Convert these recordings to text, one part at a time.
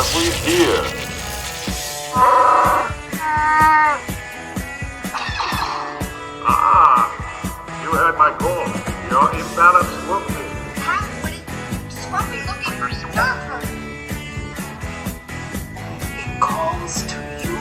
have we here? You heard my call. You're imbalanced, Swampy. How would it... Swampy looking for stuff. It calls to you.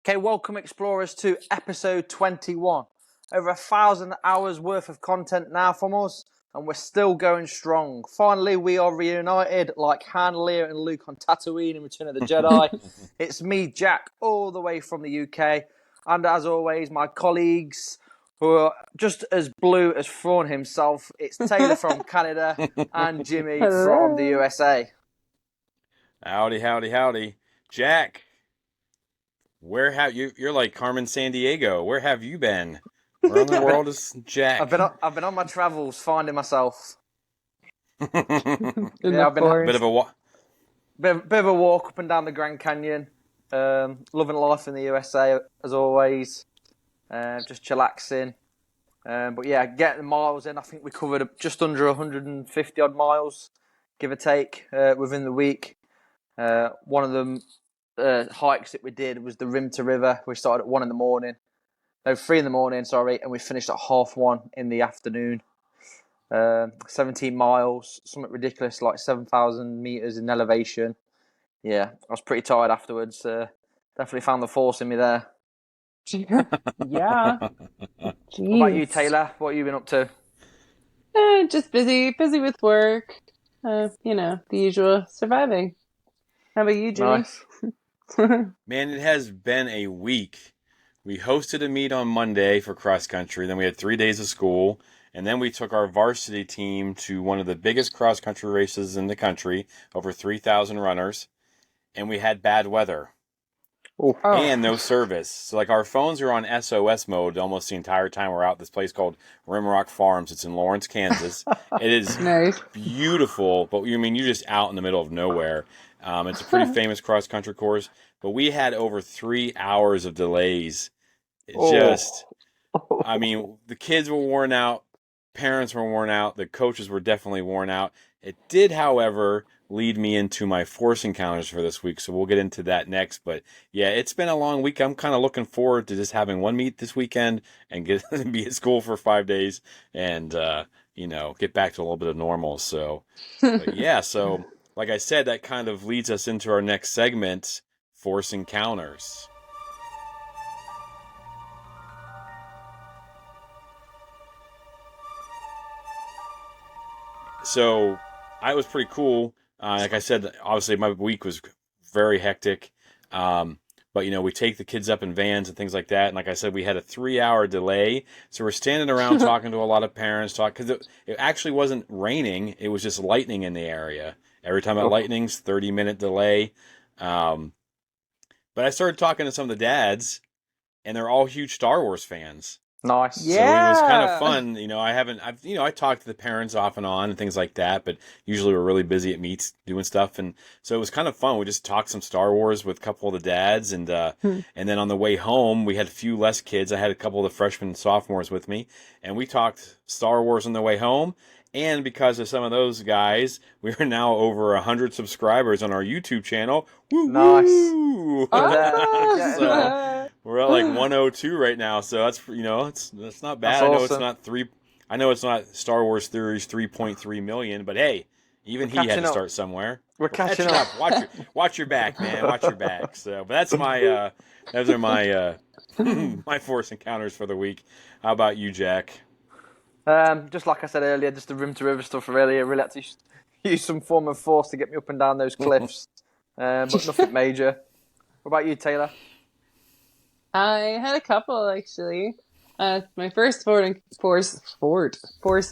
Okay, welcome explorers to episode 21. Over 1,000 hours worth of content now from us, and we're still going strong. Finally, we are reunited like Han, Leia, and Luke on Tatooine in Return of the Jedi. It's me, Jack, all the way from the UK, and as always, my colleagues who are just as blue as Thrawn himself. It's Taylor from Canada and Jimmy from the USA. Howdy, howdy, howdy. Jack, where have you? You're like Carmen Sandiego. Where have you been? Where in the world is Jack? I've been on my travels finding myself. Bit I've been of a walk. Bit of a walk up and down the Grand Canyon. Loving life in the USA as always. Just chillaxing. But yeah, getting the miles in. I think we covered just under 150 odd miles, give or take, within the week. One of them hikes that we did was the Rim to River. We started at 3 in the morning, and we finished at 1:30 in the afternoon. 17 miles, something ridiculous, like 7,000 meters in elevation. Yeah, I was pretty tired afterwards. Definitely found the force in me there. Yeah. What about you, Taylor? What have you been up to? Just busy with work. The usual, surviving. How about you, Jimmy? Nice. Man, it has been a week. We hosted a meet on Monday for cross country. Then we had 3 days of school. And then we took our varsity team to one of the biggest cross country races in the country, over 3,000 runners. And we had bad weather. Oh. And no service. So like our phones are on SOS mode almost the entire time we're out. This place called Rimrock Farms. It's in Lawrence, Kansas. It is Nice. Beautiful, but you're just out in the middle of nowhere. It's a pretty famous cross country course, but we had over 3 hours of delays. The kids were worn out, parents were worn out, the coaches were definitely worn out. It did, however, lead me into my force encounters for this week, so we'll get into that next. But yeah, it's been a long week. I'm kind of looking forward to just having one meet this weekend and be at school for 5 days and get back to a little bit of normal. So, but yeah, so like I said, that kind of leads us into our next segment, force encounters. So, it was pretty cool. Like I said, obviously my week was very hectic. But, we take the kids up in vans and things like that. And like I said, we had a 3-hour delay. So we're standing around talking to a lot of parents, because it actually wasn't raining. It was just lightning in the area. Every time it lightnings, 30-minute delay. But I started talking to some of the dads, and they're all huge Star Wars fans. Nice. Yeah. So it was kind of fun. I talked to the parents off and on and things like that, but usually we're really busy at meets doing stuff. And so it was kind of fun. We just talked some Star Wars with a couple of the dads. And then on the way home, we had a few less kids. I had a couple of the freshmen and sophomores with me, and we talked Star Wars on the way home. And because of some of those guys, we are now over 100 subscribers on our YouTube channel. Woo, Nice. woo! Yeah. So we're at like 102 right now. So that's that's not bad. That's I know awesome. it's not I know it's not Star Wars Theories 3.3 million, but hey, even he had to start somewhere. We're catching up. up. Watch your back, man. Watch your back. So, but that's my those are my my force encounters for the week. How about you, Jack? Just like I said earlier, just the Rim to River stuff really. I really had to use some form of force to get me up and down those cliffs. But nothing major. What about you, Taylor? I had a couple, actually. My first force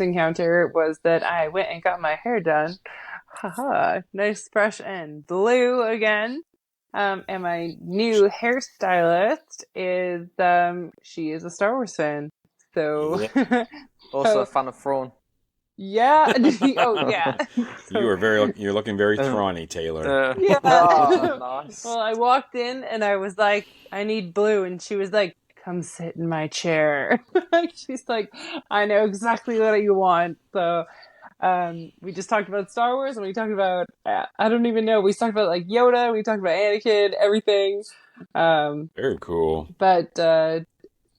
encounter was that I went and got my hair done. Haha, nice, fresh, and blue again. And my new hairstylist is, she is a Star Wars fan. So, Also a fan of Thrawn. yeah. Oh, yeah. You're looking very Thrawny, Taylor. Yeah. Oh, nice. Well, I walked in and I was like, I need blue. And she was like, come sit in my chair. She's like, I know exactly what you want. So we just talked about Star Wars, and we talked about, I don't even know, we talked about like Yoda, we talked about Anakin, everything. Very cool. But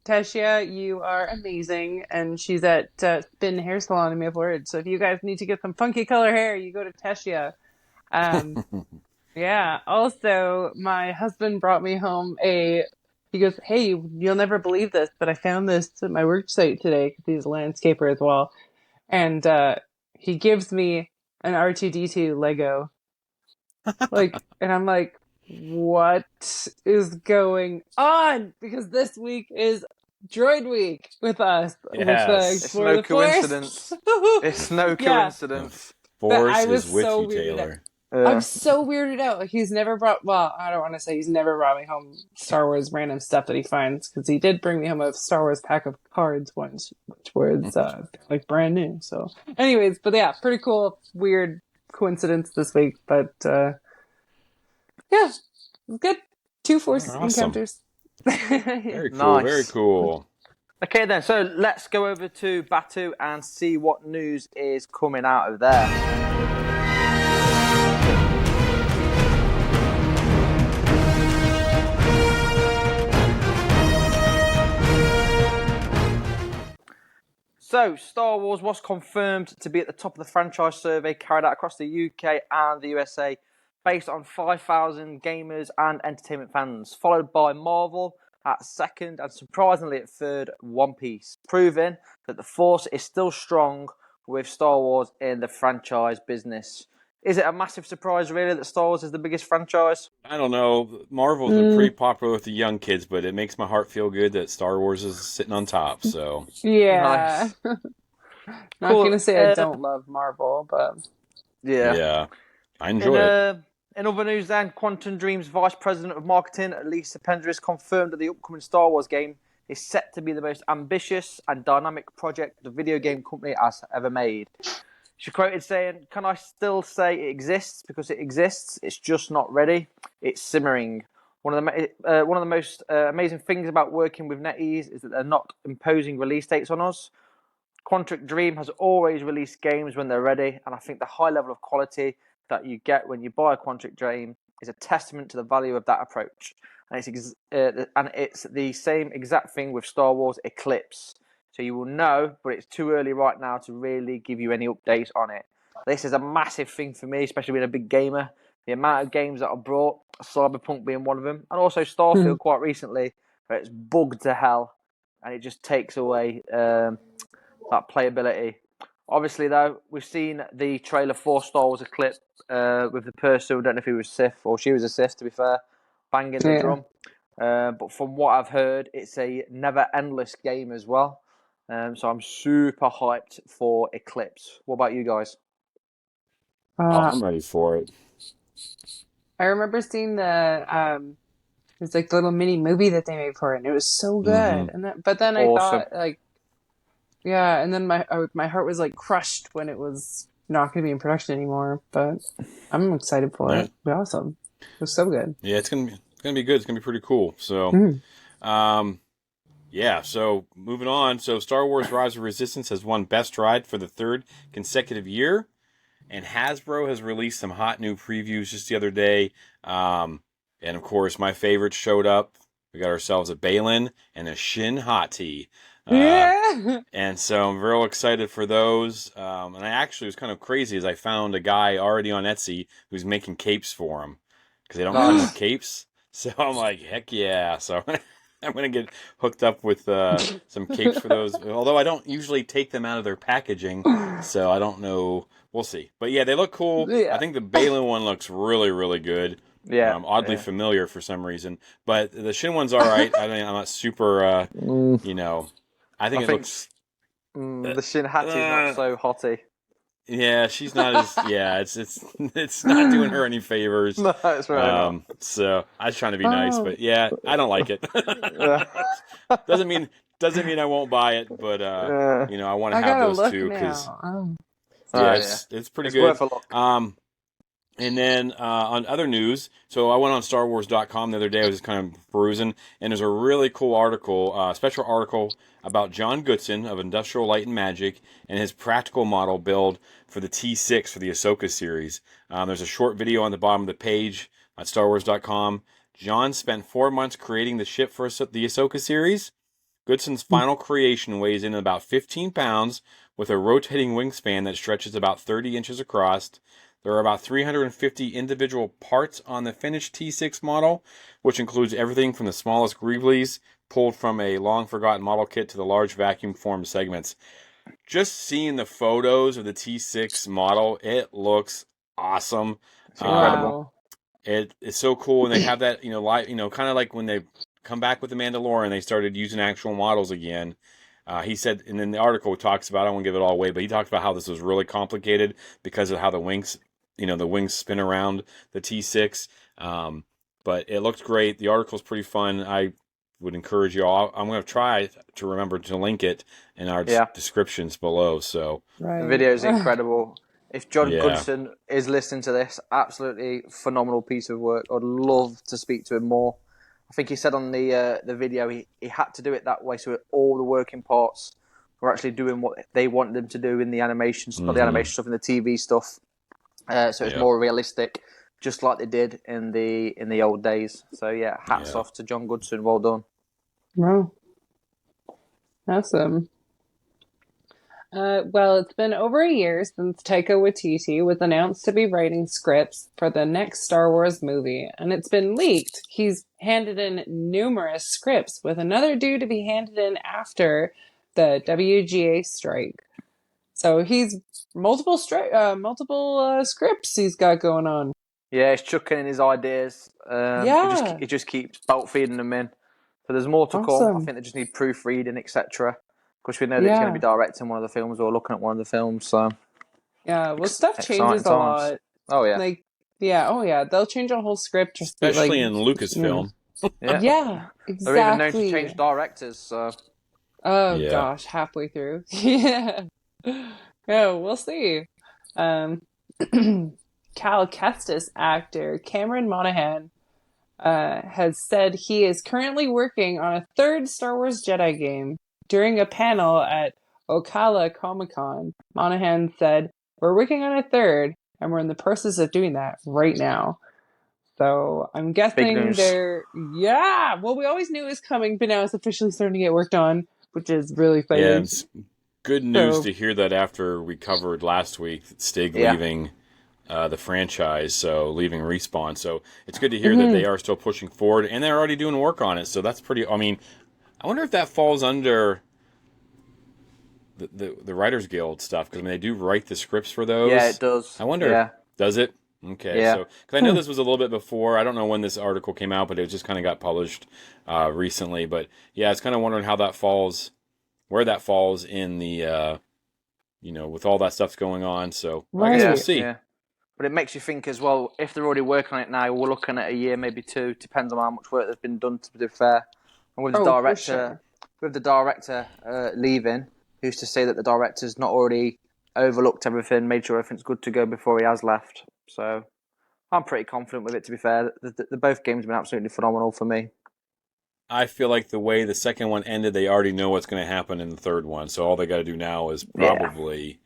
Teshia, you are amazing, and she's at Spin Hair Salon in Maple Ridge. So if you guys need to get some funky color hair, you go to Teshia. Yeah. Also, my husband brought me home he goes, hey, you'll never believe this, but I found this at my work site today, because he's a landscaper as well. And he gives me an R2-D2 Lego. And I'm like, what is going on? Because this week is Droid Week with us. Yes. It's no coincidence. It's no coincidence. Force is with you, Taylor. I'm so weirded out. Like, he's never brought, well, I don't want to say he's never brought me home Star Wars random stuff that he finds, because he did bring me home a Star Wars pack of cards once, which was like brand new. So anyways, but yeah, pretty cool, weird coincidence this week. But yeah, it was good. 2 Force encounters. Very cool, Nice. very cool. Okay then, so let's go over to Batu and see what news is coming out of there. So, Star Wars was confirmed to be at the top of the franchise survey carried out across the UK and the USA, based on 5,000 gamers and entertainment fans, followed by Marvel at second and surprisingly at third, One Piece, proving that the Force is still strong with Star Wars in the franchise business. Is it a massive surprise, really, that Star Wars is the biggest franchise? I don't know. Marvel's been pretty popular with the young kids, but it makes my heart feel good that Star Wars is sitting on top. So yeah. Nice. Not gonna say I don't love Marvel, but yeah, I enjoy it. In other news then, Quantum Dream's Vice President of Marketing, Lisa Pendris, confirmed that the upcoming Star Wars game is set to be the most ambitious and dynamic project the video game company has ever made. She quoted saying, "Can I still say it exists? Because it exists. It's just not ready. It's simmering. One of the most amazing things about working with NetEase is that they're not imposing release dates on us. Quantum Dream has always released games when they're ready, and I think the high level of quality that you get when you buy a Quantum Dream is a testament to the value of that approach. And it's the same exact thing with Star Wars Eclipse. So you will know, but it's too early right now to really give you any updates on it. This is a massive thing for me, especially being a big gamer. The amount of games that are brought, Cyberpunk being one of them, and also Starfield quite recently, where it's bugged to hell, and it just takes away that playability. Obviously, though, we've seen the trailer for Star Wars Eclipse with the person, I don't know if he was Sith or she was a Sith, to be fair, banging the drum. But from what I've heard, it's a never-endless game as well. So I'm super hyped for Eclipse. What about you guys? I'm ready for it. I remember seeing it's like the little mini movie that they made for it, and it was so good. But then I thought, like, yeah, and then my heart was like crushed when it was not going to be in production anymore. But I'm excited for it. It'll be awesome. It was so good. Yeah, it's gonna be good. It's gonna be pretty cool. So, yeah. So moving on. So Star Wars: Rise of Resistance has won Best Ride for the 3rd consecutive year, and Hasbro has released some hot new previews just the other day. And of course, my favorites showed up. We got ourselves a Balin and a Shin Hati. And so I'm real excited for those. And I actually was kind of crazy as I found a guy already on Etsy who's making capes for him because they don't come with capes. So I'm like, heck yeah. So I'm going to get hooked up with some capes for those. Although I don't usually take them out of their packaging. So I don't know. We'll see. But yeah, they look cool. Yeah. I think the Balin one looks really, really good. Yeah. Oddly familiar for some reason. But the Shin one's all right. I mean, I'm not super, I think it looks... the Shin Hati's not so hotty. Yeah, she's not as... Yeah, it's not doing her any favors. No, it's right. So I was trying to be nice, but yeah, I don't like it. Doesn't mean I won't buy it, but I want to have those too because it's pretty good. Worth a look. And then on other news, so I went on StarWars.com the other day. I was just kind of perusing, and there's a really cool article, special article about John Goodson of Industrial Light and Magic and his practical model build for the T6 for the Ahsoka series. There's a short video on the bottom of the page at StarWars.com. John spent 4 months creating the ship for the Ahsoka series. Goodson's final creation weighs in about 15 pounds with a rotating wingspan that stretches about 30 inches across. There are about 350 individual parts on the finished T6 model, which includes everything from the smallest greeblies pulled from a long-forgotten model kit to the large vacuum-formed segments. Just seeing the photos of the T6 model, it looks awesome. It's incredible. Wow. It's so cool, and they have that, kind of like when they come back with the Mandalorian, they started using actual models again. He said, and then the article talks about, I won't give it all away, but he talks about how this was really complicated because of how the wings spin around the T6. But it looked great. The article's pretty fun. I would encourage you all. I'm going to try to remember to link it in our descriptions below. So Right. The video is incredible. If John Yeah. Goodson is listening to this, absolutely phenomenal piece of work. I'd love to speak to him more. I think he said on the video he had to do it that way so all the working parts were actually doing what they wanted them to do in the animations, not the animation stuff, in the TV stuff. So it's more realistic, just like they did in the old days. So yeah, hats off to John Goodson. Well done. Wow. Awesome. Well, it's been over a year since Taika Waititi was announced to be writing scripts for the next Star Wars movie, and it's been leaked. He's handed in numerous scripts, with another due to be handed in after the WGA strike. So he's multiple scripts he's got going on. Yeah, he's chucking in his ideas. He just keeps bolt feeding them in. So there's more to come. I Awesome. think they just need proofreading, etc. Because we know that he's going to be directing one of the films or looking at one of the films. So yeah, well, stuff exciting changes a times. lot. Oh yeah, they'll change a whole script, just especially in Lucasfilm. Yeah, exactly. They're even known to change directors. So gosh, halfway through. Yeah. Oh, we'll see. Cal Kestis actor Cameron Monaghan has said he is currently working on a third Star Wars Jedi game. During a panel at Ocala Comic-Con, Monaghan said, "We're working on a third, and we're in the process of doing that right now." So I'm guessing they're... Yeah! Well, we always knew it was coming, but now it's officially starting to get worked on, which is really exciting. Yeah, it's good news to hear that after we covered last week Stig leaving the franchise, so leaving Respawn. So it's good to hear that they are still pushing forward, and they're already doing work on it. So that's pretty... I mean, I wonder if that falls under the Writers Guild stuff, because they do write the scripts for those. Yeah, it does. I wonder. Yeah. Does it? Okay. Yeah. So, because I know this was a little bit before. I don't know when this article came out, but it just kind of got published recently. But yeah, it's kind of wondering how that falls, where that falls in the, with all that stuff going on. So I guess we'll see. Yeah. But it makes you think as well, if they're already working on it now, we're looking at a year, maybe two, depends on how much work that's been done, to be fair. And with the director leaving, who's to say that the director's not already overlooked everything, made sure everything's good to go before he has left. So I'm pretty confident with it, to be fair. The both games have been absolutely phenomenal for me. I feel like the way the second one ended, they already know what's going to happen in the third one. So all they got to do now is probably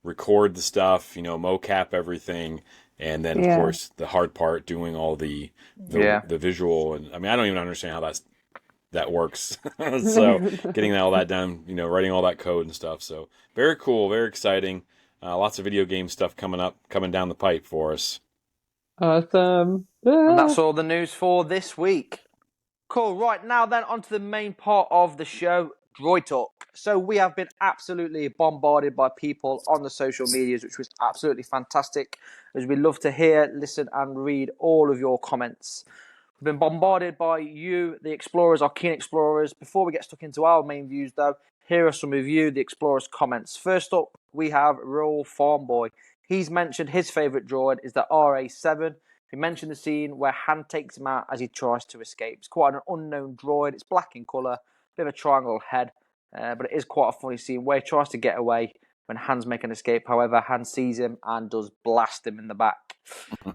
record the stuff, mocap everything, and then of course the hard part, doing all the visual. And I mean, I don't even understand how that works. So getting all that done, writing all that code and stuff. So very cool, very exciting. Lots of video game stuff coming down the pipe for us. Awesome. And that's all the news for this week. Cool. Right, now then, onto the main part of the show, Droid Talk. So we have been absolutely bombarded by people on the social medias, which was absolutely fantastic, as we love to hear, listen, and read all of your comments. We've been bombarded by you, the explorers, our keen explorers. Before we get stuck into our main views, though, here are some of you, the explorers' comments. First up, we have Rural Farm Boy. He's mentioned his favourite droid is the RA7. He mentioned the scene where Han takes him out as he tries to escape. It's quite an unknown droid. It's black in colour, bit of a triangle head, but it is quite a funny scene where he tries to get away when Han's making an escape. However, Han sees him and does blast him in the back.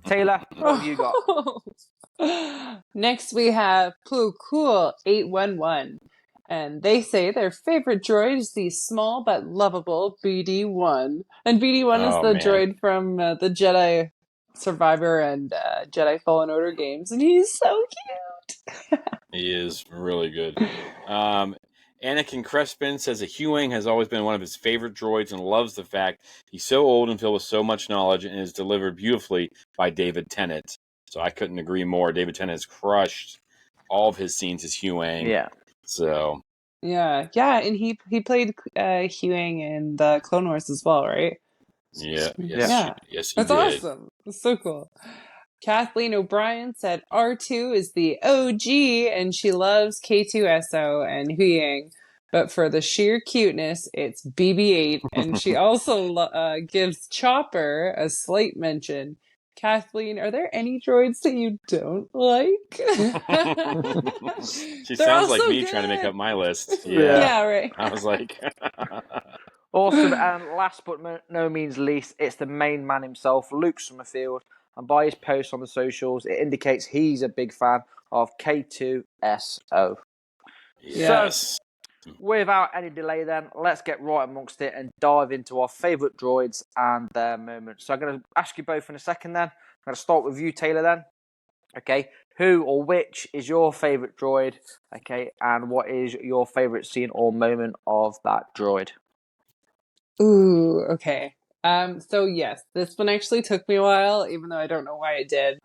Taylor, what have you got? Next, we have Pooh Cool 811. And they say their favorite droid is the small but lovable BD-1. And BD-1 is Oh, the man. droid from the Jedi Survivor and Jedi Fallen Order games. And he's so cute. He is really good. Anakin Crespin says that Huang has always been one of his favorite droids and loves the fact he's so old and filled with so much knowledge and is delivered beautifully by David Tennant. So I couldn't agree more. David Tennant has crushed all of his scenes as Huang. Yeah. Yeah, and he played Huang in the Clone Wars as well, right? Yes, he That's did. awesome. That's so cool. Kathleen O'Brien said R2 is the OG and she loves K2SO and Huyang. But for the sheer cuteness, it's BB-8. And she also gives Chopper a slight mention. Kathleen, are there any droids that you don't like? She sounds like me trying to make up my list. Yeah, right. I was like... Awesome, and last but no means least, it's the main man himself, Luke Summerfield. And by his post on the socials, it indicates he's a big fan of K2SO. Yes. So, without any delay then, let's get right amongst it and dive into our favourite droids and their moments. So I'm going to ask you both in a second then. I'm going to start with you, Taylor, then. Okay, who or which is your favourite droid? Okay, and what is your favourite scene or moment of that droid? Ooh, okay. So yes, this one actually took me a while, even though I don't know why it did.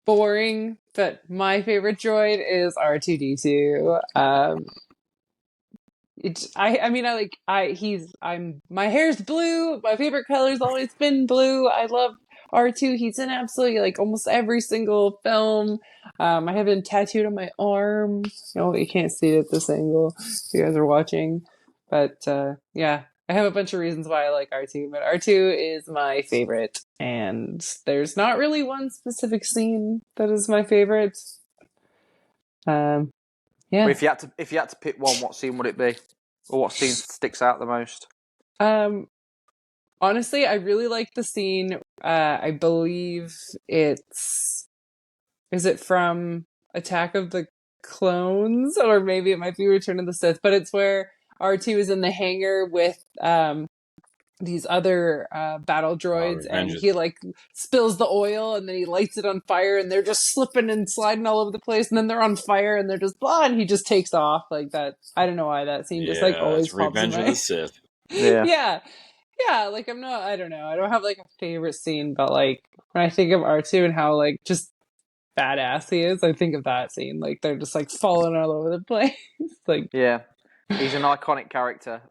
Boring, but my favorite droid is R2D2. My hair's blue. My favorite color's always been blue. I love R2. He's in absolutely like almost every single film. I have him tattooed on my arm. No, you can't see it at this angle if you guys are watching. But yeah, I have a bunch of reasons why I like R2, but R2 is my favorite. And there's not really one specific scene that is my favorite. Yeah. But if you had to pick one, what scene would it be? Or what scene sticks out the most? Honestly, I really like the scene. I believe is it from Attack of the Clones? Or maybe it might be Return of the Sith, but it's where R2 is in the hangar with these other battle droids, and he like spills the oil and then he lights it on fire and they're just slipping and sliding all over the place, and then they're on fire and they're just blah, and he just takes off like that. I don't know why that scene just like always pops Revenge in of my... the Sith. Yeah, like I don't know. I don't have like a favorite scene, but like when I think of R2 and how like just badass he is, I think of that scene. Like they're just like falling all over the place. Like he's an iconic character.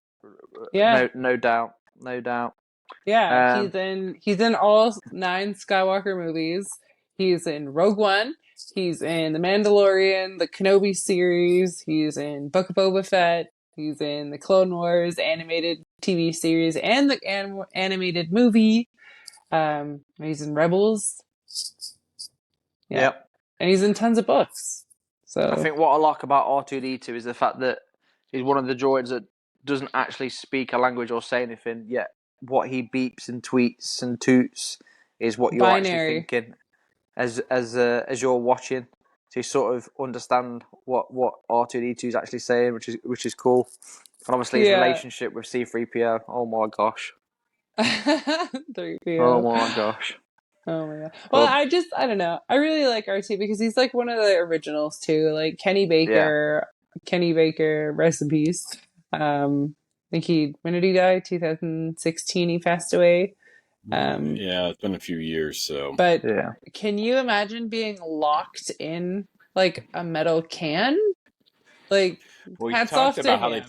Yeah, no doubt. No doubt. Yeah, he's in all 9 Skywalker movies. He's in Rogue One. He's in The Mandalorian, the Kenobi series. He's in Book of Boba Fett. He's in the Clone Wars animated TV series and the animated movie. He's in Rebels. Yeah. Yep. And he's in tons of books. So I think what I like about R2D2 is the fact that he's one of the droids that doesn't actually speak a language or say anything, yet what he beeps and tweets and toots is what you're actually thinking as you're watching. So you sort of understand what R2D2 is actually saying, which is cool. And obviously his relationship with C-3PO, oh my gosh. 3PO. Oh my gosh. Oh my god. Well, I don't know. I really like R2 because he's like one of the originals too. Like Kenny Baker, rest in peace. I think when did he die? 2016 he passed away. It's been a few years, so. But can you imagine being locked in like a metal can? Like, hats off to him.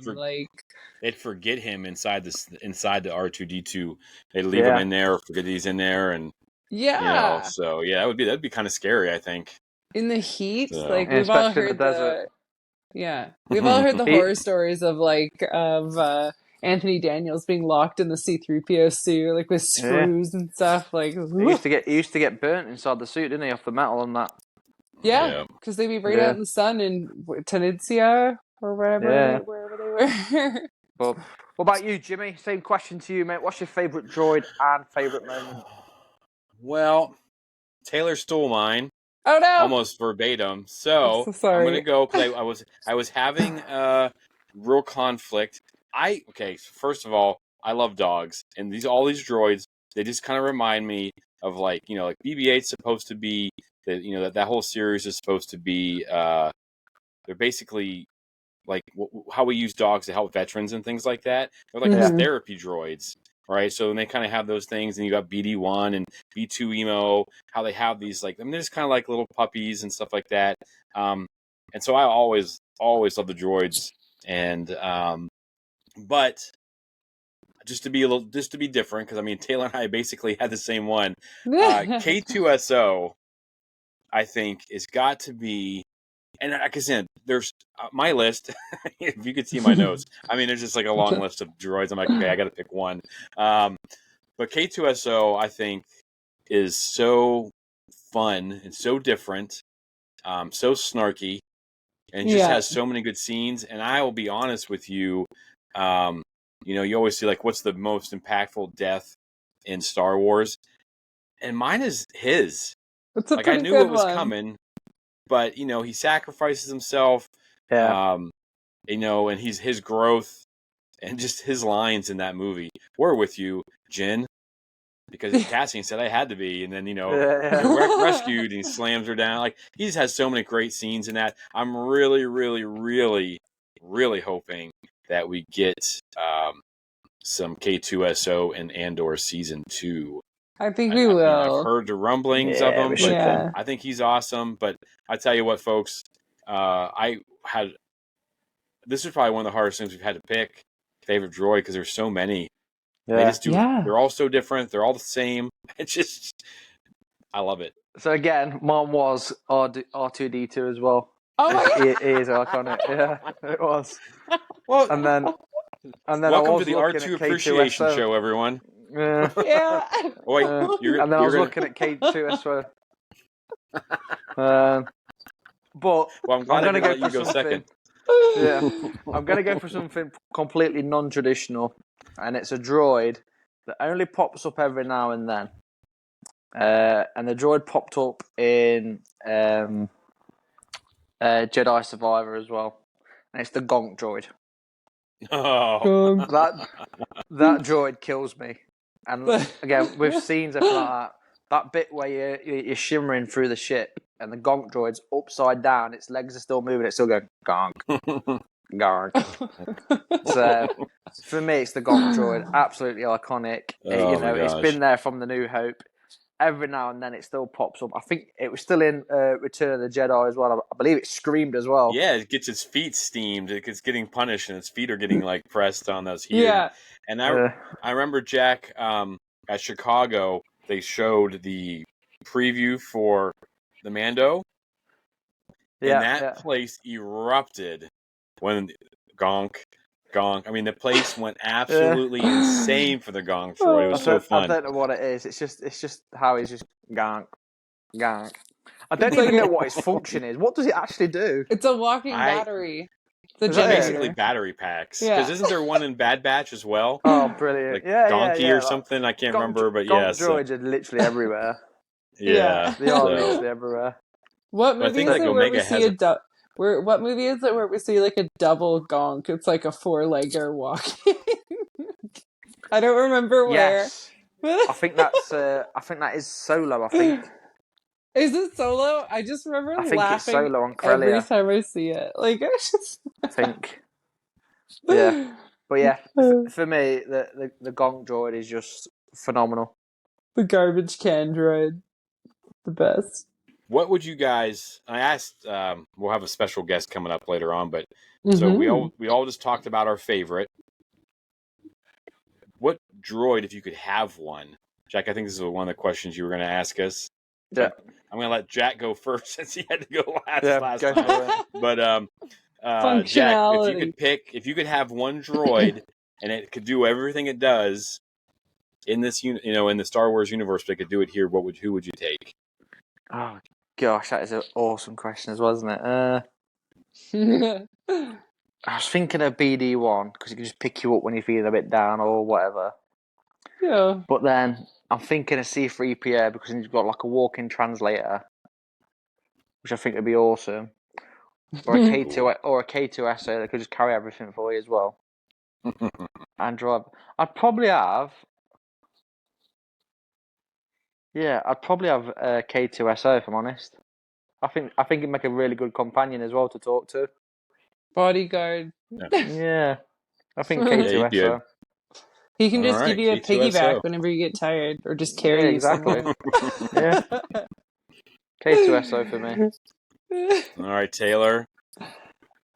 They'd forget him inside the R2D2. They'd leave him in there, or forget he's in there, and so that'd be kind of scary, I think. In the heat, like we've all heard we've all heard the horror stories of Anthony Daniels being locked in the C-3PO suit, like with screws and stuff. Like he used to get burnt inside the suit, didn't he, off the metal and that? Yeah, because they'd be right out in the sun in Tunisia or wherever they whatever. But what about you, Jimmy? Same question to you, mate. What's your favourite droid and favourite moment? Well, Taylor stole mine Oh no! almost verbatim. I'm So so I'm sorry. gonna go because I was having real conflict. So first of all, I love dogs, and all these droids, they just kind of remind me of like BB-8's supposed to be that whole series is supposed to be they're basically like how we use dogs to help veterans and things like that. They're like these Mhm. therapy droids, right? So they kind of have those things, and you got BD1 and B2 emo. How they have these they're just kind of like little puppies and stuff like that. And so I always love the droids, and but just to be different, because I mean Taylor and I basically had the same one. K2SO, I think, has got to be. And like I said, there's my list. If you could see my notes, I mean, there's just like a long list of droids. I'm like, okay, I got to pick one. But K2SO, I think, is so fun and so different, so snarky, and just Yeah. has so many good scenes. And I will be honest with you, you always see like what's the most impactful death in Star Wars, and mine is his. It's a Like I pretty knew good it was one. coming, but he sacrifices himself. Yeah. And his growth and just his lines in that movie. We're with you, Jin, because Cassian said I had to be, and then rescued, and he slams her down. Like he just has so many great scenes in that. I'm really, really, really, really hoping that we get some K2SO in Andor season 2. I think we I've will. heard the rumblings of Yeah, him, we but should do. Yeah. I think he's awesome. But I tell you what, folks, this is probably one of the hardest things we've had to pick favorite droid because there's so many. They Yeah. just do. Yeah. They're all so different. They're all the same. It's just, I love it. So again, mine was R2D2 as well. Oh my He is iconic. Yeah, it was. Well, And then I welcome was to the looking R2 at appreciation K2SO. show, everyone. Yeah. Yeah. Oh, wait, And you're then I was gonna. looking at K2SO. But Well, I'm glad I going to didn't go let you for go something. second. Yeah, I'm going to go for something completely non-traditional, and it's a droid that only pops up every now and then. And the droid popped up in Jedi Survivor as well, and it's the Gonk droid. Oh, That droid kills me. And again, with scenes like that bit where you're shimmering through the ship and the Gonk droid's upside down, its legs are still moving, it's still going Gonk, Gonk. So for me, it's the Gonk droid, absolutely iconic. Oh my It's gosh. been there from the New Hope. Every now and then it still pops up. I think it was still in Return of the Jedi as well. I believe it screamed as well. Yeah, it gets its feet steamed. It's getting punished, and its feet are getting like pressed on those heated. Yeah. And I remember Jack at Chicago. They showed the preview for the Mando, and that place erupted when Gonk. I mean, the place went absolutely insane for the Gonk droid. It was so fun. I don't know what it is. It's just how he's just Gonk. I don't It's even like know what his function is. What does it actually do? It's a walking battery. It's a Is that it? generator. Basically battery packs. Yeah. Because isn't there one in Bad Batch as well? Oh, brilliant! Like yeah, Donkey or like, something? I can't remember, but yeah. Gonk droids are literally everywhere. Yeah. They are literally everywhere. What But I movie think is like it where we Omega see has what movie is it where we see like a double gonk? It's like a four-legger walking. I don't remember where. Yes, I think that is Solo. I think Is it Solo? I just remember it's laughing Solo on every Corellia. time I see it. Like it's just I think. Yeah, but yeah, for me, the Gonk droid is just phenomenal. The garbage can droid. The best. What would you guys? I asked. We'll have a special guest coming up later on, but so we all just talked about our favorite. What droid, if you could have one, Jack? I think this is one of the questions you were going to ask us. Yeah, I'm going to let Jack go first since he had to go last. yeah, last go time. for it. But Jack, if you could have one droid and it could do everything it does in this in the Star Wars universe, but it could do it here, who would you take? Oh gosh, that is an awesome question as well, isn't it? I was thinking of BD1 because it can just pick you up when you're feeling a bit down or whatever. Yeah. But then I'm thinking of C3PO because he's got like a walk-in translator, which I think would be awesome. Or a K2SO that could just carry everything for you as well. And drive. I'd probably have a K2SO if I'm honest. I think it'd make a really good companion as well to talk to. Bodyguard. Yeah. I think Yeah, you'd be a, K2SO. He can all just give right, you a K2SO. piggyback whenever you get tired, or just carry Yeah, you exactly. somewhere. Yeah. K2SO for me. All right, Taylor.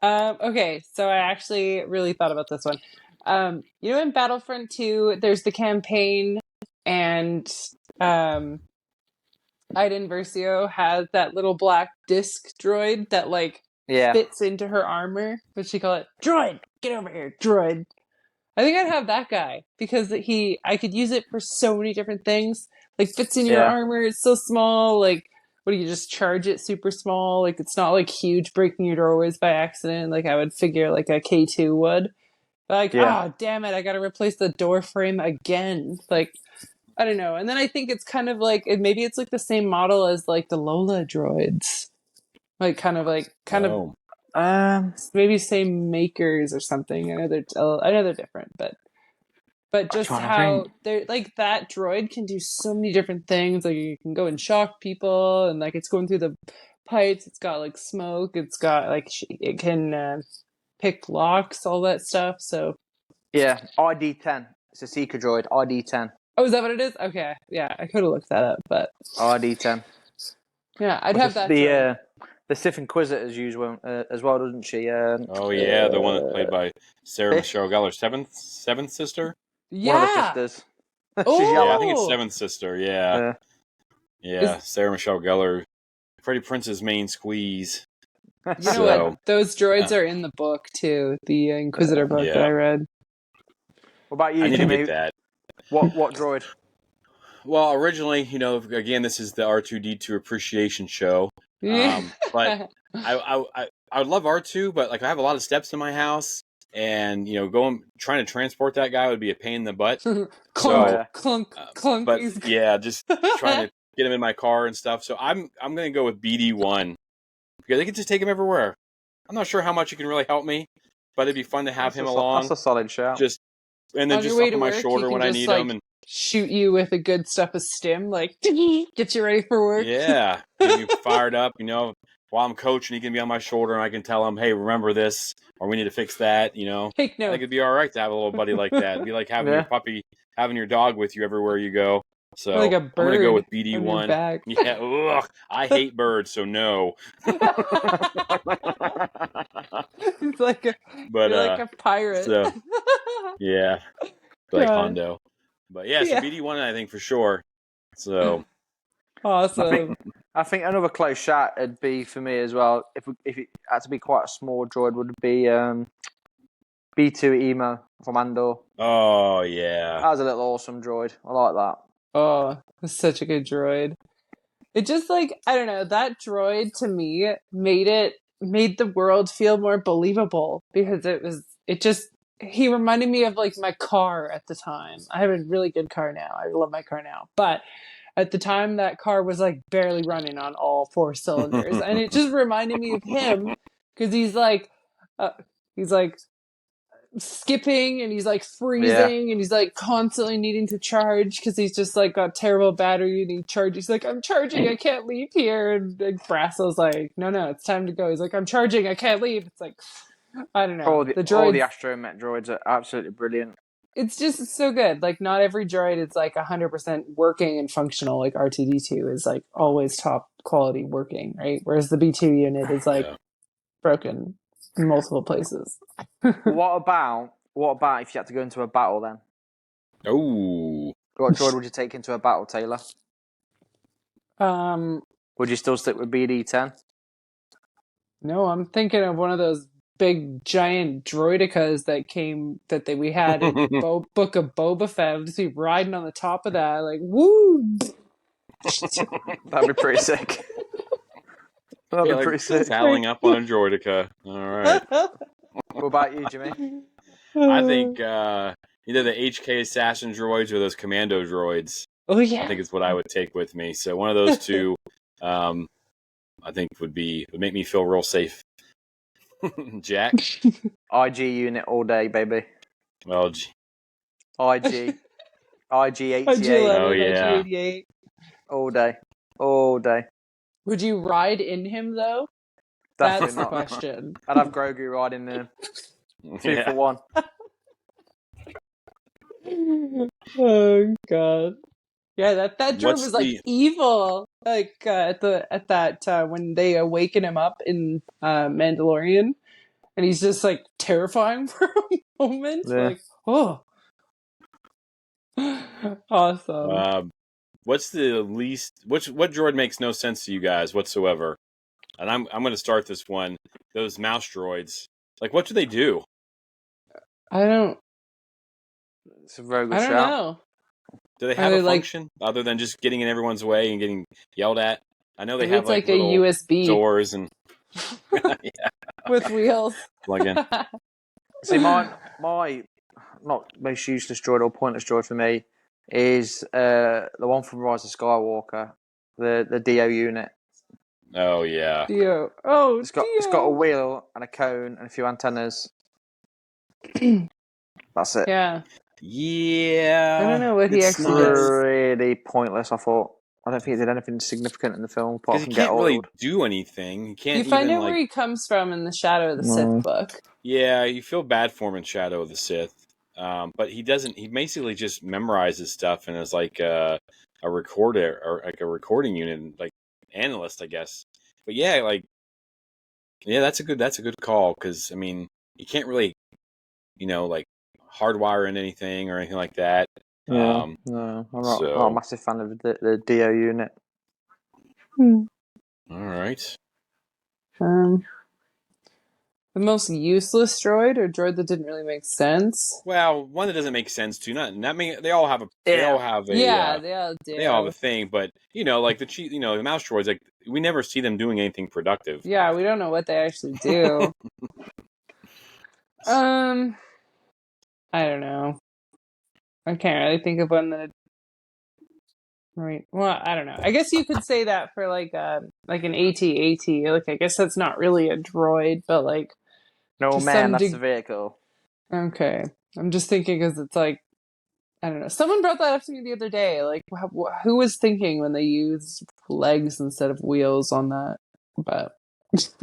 Okay, so I actually really thought about this one. In Battlefront 2, there's the campaign, and Iden Versio has that little black disc droid that Yeah. fits into her armor. What she call it? Droid, get over here, droid. I think I'd have that guy because I could use it for so many different things. Like fits in your Yeah. armor, it's so small. Like, what do you just charge it super small? Like it's not like huge, breaking your doorways by accident. Like I would figure like a K2 would. But like, Yeah. damn it, I got to replace the door frame again. Like I don't know. And then I think it's kind of like maybe it's like the same model as like the Lola droids. Like kind of Oh, maybe same makers or something. I know they're different, but I'm just trying to how think. they're like that droid can do so many different things. Like you can go and shock people, and like it's going through the pipes. It's got like smoke. It's got like it can pick locks, all that stuff. So Yeah. ID10. It's a Seeker droid. ID10. oh, is that what it is? Okay, yeah, I could have looked that up, but ID10. yeah, I'd have that droid. The Sith Inquisitors use one as well, doesn't she? oh yeah, the one that's played by Sarah Fifth? Michelle Gellar, seventh sister. One of the Yeah. sisters. Oh, She's Yeah, I think it's Oh! seventh sister. Yeah, yeah, Sarah Michelle Gellar, Freddie Prince's main squeeze. You know So- what? Those droids are in the book too, the Inquisitor book that Yeah. I read. What about I you, need to Jimmy? get that. What droid? Well, originally, again, this is the R2D2 appreciation show. But I would love R2, but like I have a lot of steps in my house, and trying to transport that guy would be a pain in the butt. clunk, So, clunk, clunk. But yeah, just trying to get him in my car and stuff. So I'm gonna go with BD1 because I can just take him everywhere. I'm not sure how much he can really help me, but it'd be fun to have him along. That's a solid shout. And then On just your way up to on my work, shoulder you can when I just, need like, him. And shoot you with a good stuff of stim, like get you ready for work. yeah, get you fired up. While I'm coaching, he can be on my shoulder, and I can tell him, "Hey, remember this, or we need to fix that." Take I think notes. it'd be all right to have a little buddy like that. It'd be like having your puppy, having your dog with you everywhere you go. So Like a I'm gonna go with bird on your BD1. back. Yeah, ugh, I hate birds, so no. It's like But you're like a pirate. so yeah, like God. Hondo. But yeah, so Yeah. BD1, I think for sure. So Awesome. I think another close shot would be for me as well. If it had to be quite a small droid, would be B2 Emo from Andor. oh yeah, That was a little awesome droid. I like that. Oh, it's such a good droid. It just like I don't know, that droid to me made the world feel more believable because he reminded me of like my car at the time. I have a really good car now. I love my car now. But at the time that car was like barely running on all four cylinders. And it just reminded me of him because he's like skipping and he's like freezing and he's like constantly needing to charge because he's just like got terrible battery and he charges. He's like, I'm charging, I can't leave here. And Brasso's like, no, it's time to go. He's like, I'm charging, I can't leave. It's like, I don't know. All the droids, astromech droids are absolutely brilliant. it's just so good. Like not every droid is like 100% working and functional. Like R2D2 is like always top quality working, right? Whereas the B2 unit is like broken in multiple places. What about if you had to go into a battle then? oh. What droid would you take into a battle, Taylor? Would you still stick with BD10? No, I'm thinking of one of those big giant droidicas that we had in Book of Boba Fett. I'd just be riding on the top of that, like woo. That'd be pretty sick. That'd be pretty sick. Saddling up on a droidica. All right. What about you, Jimmy? I think either the HK assassin droids or those commando droids. Oh yeah. I think it's what I would take with me. So one of those two, I think would make me feel real safe. Jack? IG unit all day, baby. Well, IG. IG88 IG11, Oh, yeah. IG88. all day. All day. Would you ride in him though? That's Definitely the not. question. I'd have Grogu riding in 2 Yeah. for 1. Oh god. Yeah, that droid What's was like the- evil. Like at that when they awaken him up in Mandalorian, and he's just like terrifying for a moment. Yeah. Like, oh, awesome. What's the least? What droid makes no sense to you guys whatsoever? And I'm going to start this one. Those mouse droids. Like, what do they do? I don't It's a very good shout. know. Do they have Are a they, like- function other than just getting in everyone's way and getting yelled at? I know they Maybe have it's like a little USB doors and with wheels. plug in. See, my not most useless droid or pointless droid for me is the one from Rise of Skywalker, the DO unit. Oh yeah. Dio. Oh, It's got a wheel and a cone and a few antennas. That's it. Yeah. Yeah. I don't know what he it's actually not- does. Really pointless. I thought. I don't think he did anything significant in the film apart Because he from get can't really oiled. do anything. He can't You find even out where he comes from in the Shadow of the No. Sith book. Yeah, you feel bad for him in Shadow of the Sith. But he doesn't. He basically just memorizes stuff and is like a recorder or like a recording unit, like analyst, I guess. But yeah, that's a good call because I mean you can't really, like hardwire in anything or anything like that. Yeah, no, I'm not a massive fan of the DO unit. All right. The most useless droid or droid that didn't really make sense? Well, one that doesn't make sense too. Not mean they all have a Yeah, they all have a thing, but like the mouse droids, like we never see them doing anything productive. Yeah, we don't know what they actually do. I don't know. I can't really think of one that. Right. Well, I don't know. I guess you could say that for like an AT-AT. Like, I guess that's not really a droid, but like. No To man, some that's the vehicle. Okay, I'm just thinking because it's like I don't know. Someone brought that up to me the other day. Like, who was thinking when they used legs instead of wheels on that? But It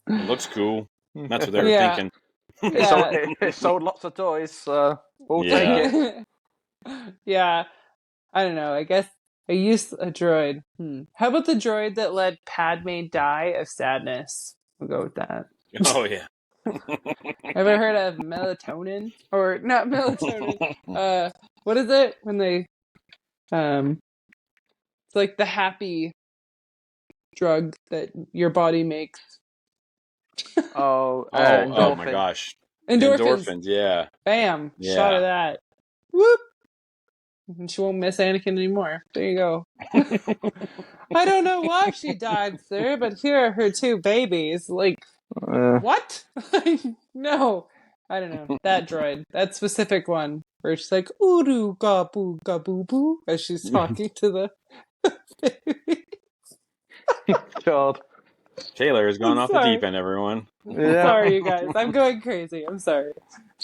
looks cool. That's what they were Yeah. thinking. It sold lots of toys, so we'll Yeah. take it. Yeah, I don't know. I guess I used a droid. How about the droid that let Padme die of sadness? We'll go with that. Oh yeah. Ever heard of melatonin? Or not melatonin? What is it when they it's like the happy drug that your body makes. Oh, Oh my gosh. Endorphins. Yeah. Bam. Yeah. Shot of that. Whoop. And she won't miss Anakin anymore. There you go. I don't know why she died, sir, but here are her 2 babies. Like, what? No. I don't know. That droid. That specific one. Where she's like, Uru ga boo ga boo boo, as she's talking to the baby. God. Taylor has gone I'm off sorry. the deep end, everyone. Yeah. Sorry, you guys. I'm going crazy. I'm sorry.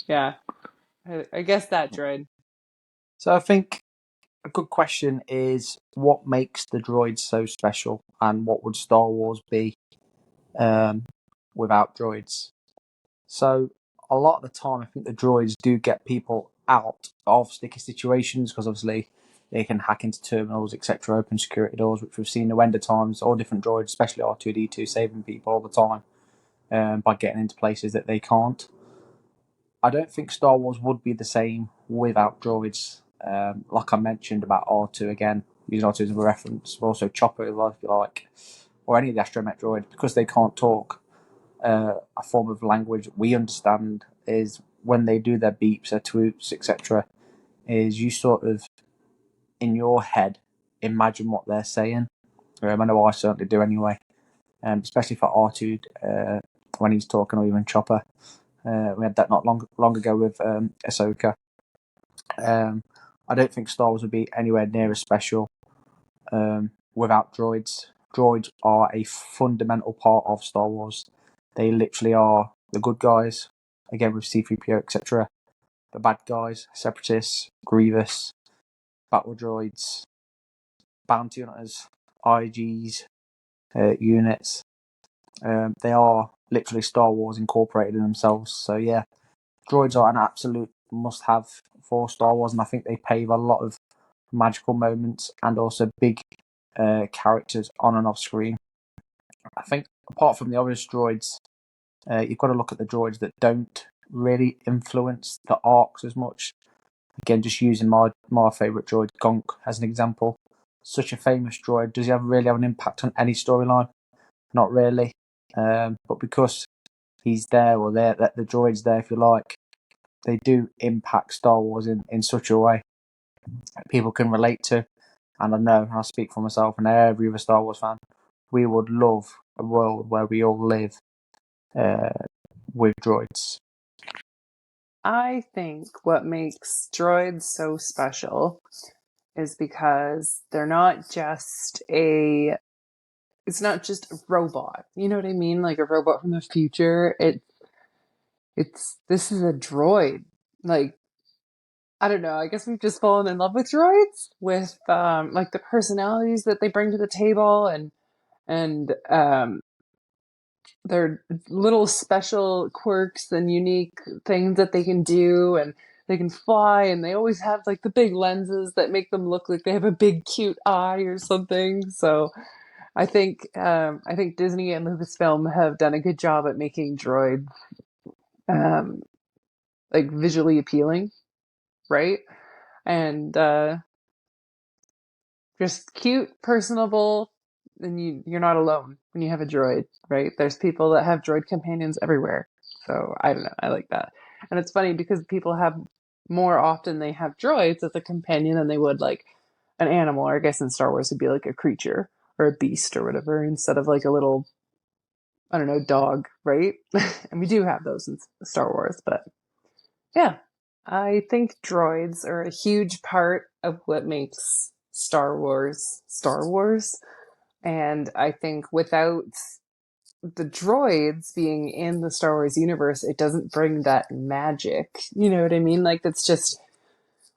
Yeah. I guess that droid. So I think a good question is what makes the droids so special, and what would Star Wars be without droids? So a lot of the time, I think the droids do get people out of sticky situations because obviously they can hack into terminals, etc., open security doors, which we've seen the Wender times. All different droids, especially R2D2, saving people all the time by getting into places that they can't. I don't think Star Wars would be the same without droids. Like I mentioned about R2 again, using R2 as a reference, but also Chopper, if you like, or any of the astromech droids, because they can't talk. A form of language we understand is when they do their beeps, their twoots, etc. Is you sort of in your head imagine what they're saying. I know I certainly do anyway. Especially for R2 when he's talking, or even Chopper. We had that not long ago with Ahsoka. I don't think Star Wars would be anywhere near as special without droids. Droids are a fundamental part of Star Wars. They literally are the good guys, again with C-3PO, etc. The bad guys, Separatists, Grievous, battle droids, bounty hunters, IGs, units. They are literally Star Wars incorporated in themselves. So yeah, droids are an absolute must-have for Star Wars, and I think they pave a lot of magical moments and also big characters on and off screen. I think apart from the obvious droids, you've got to look at the droids that don't really influence the arcs as much. Again, just using my favourite droid, Gonk, as an example. Such a famous droid. Does he really have an impact on any storyline? Not really. But because he's there, or the droid's there, if you like, they do impact Star Wars in such a way people can relate to. And I know, and I speak for myself and every other Star Wars fan, we would love a world where we all live with droids. I think what makes droids so special is because they're not just it's not just a robot. You know what I mean? Like a robot from the future. This is a droid. Like, I don't know. I guess we've just fallen in love with droids, with like the personalities that they bring to the table, and their little special quirks and unique things that they can do, and they can fly, and they always have like the big lenses that make them look like they have a big cute eye or something. So I think Disney and Lucasfilm have done a good job at making droids like visually appealing, right? And just cute, personable, and you're not alone when you have a droid, right? There's people that have droid companions everywhere. So I don't know, I like that. And it's funny because people have more often they have droids as a companion than they would like an animal, or I guess in Star Wars it'd be like a creature or a beast or whatever, instead of like a little, I don't know, dog, right? And we do have those in Star Wars, but yeah, I think droids are a huge part of what makes Star Wars Star Wars. And I think without the droids being in the Star Wars universe, it doesn't bring that magic. You know what I mean? Like, that's just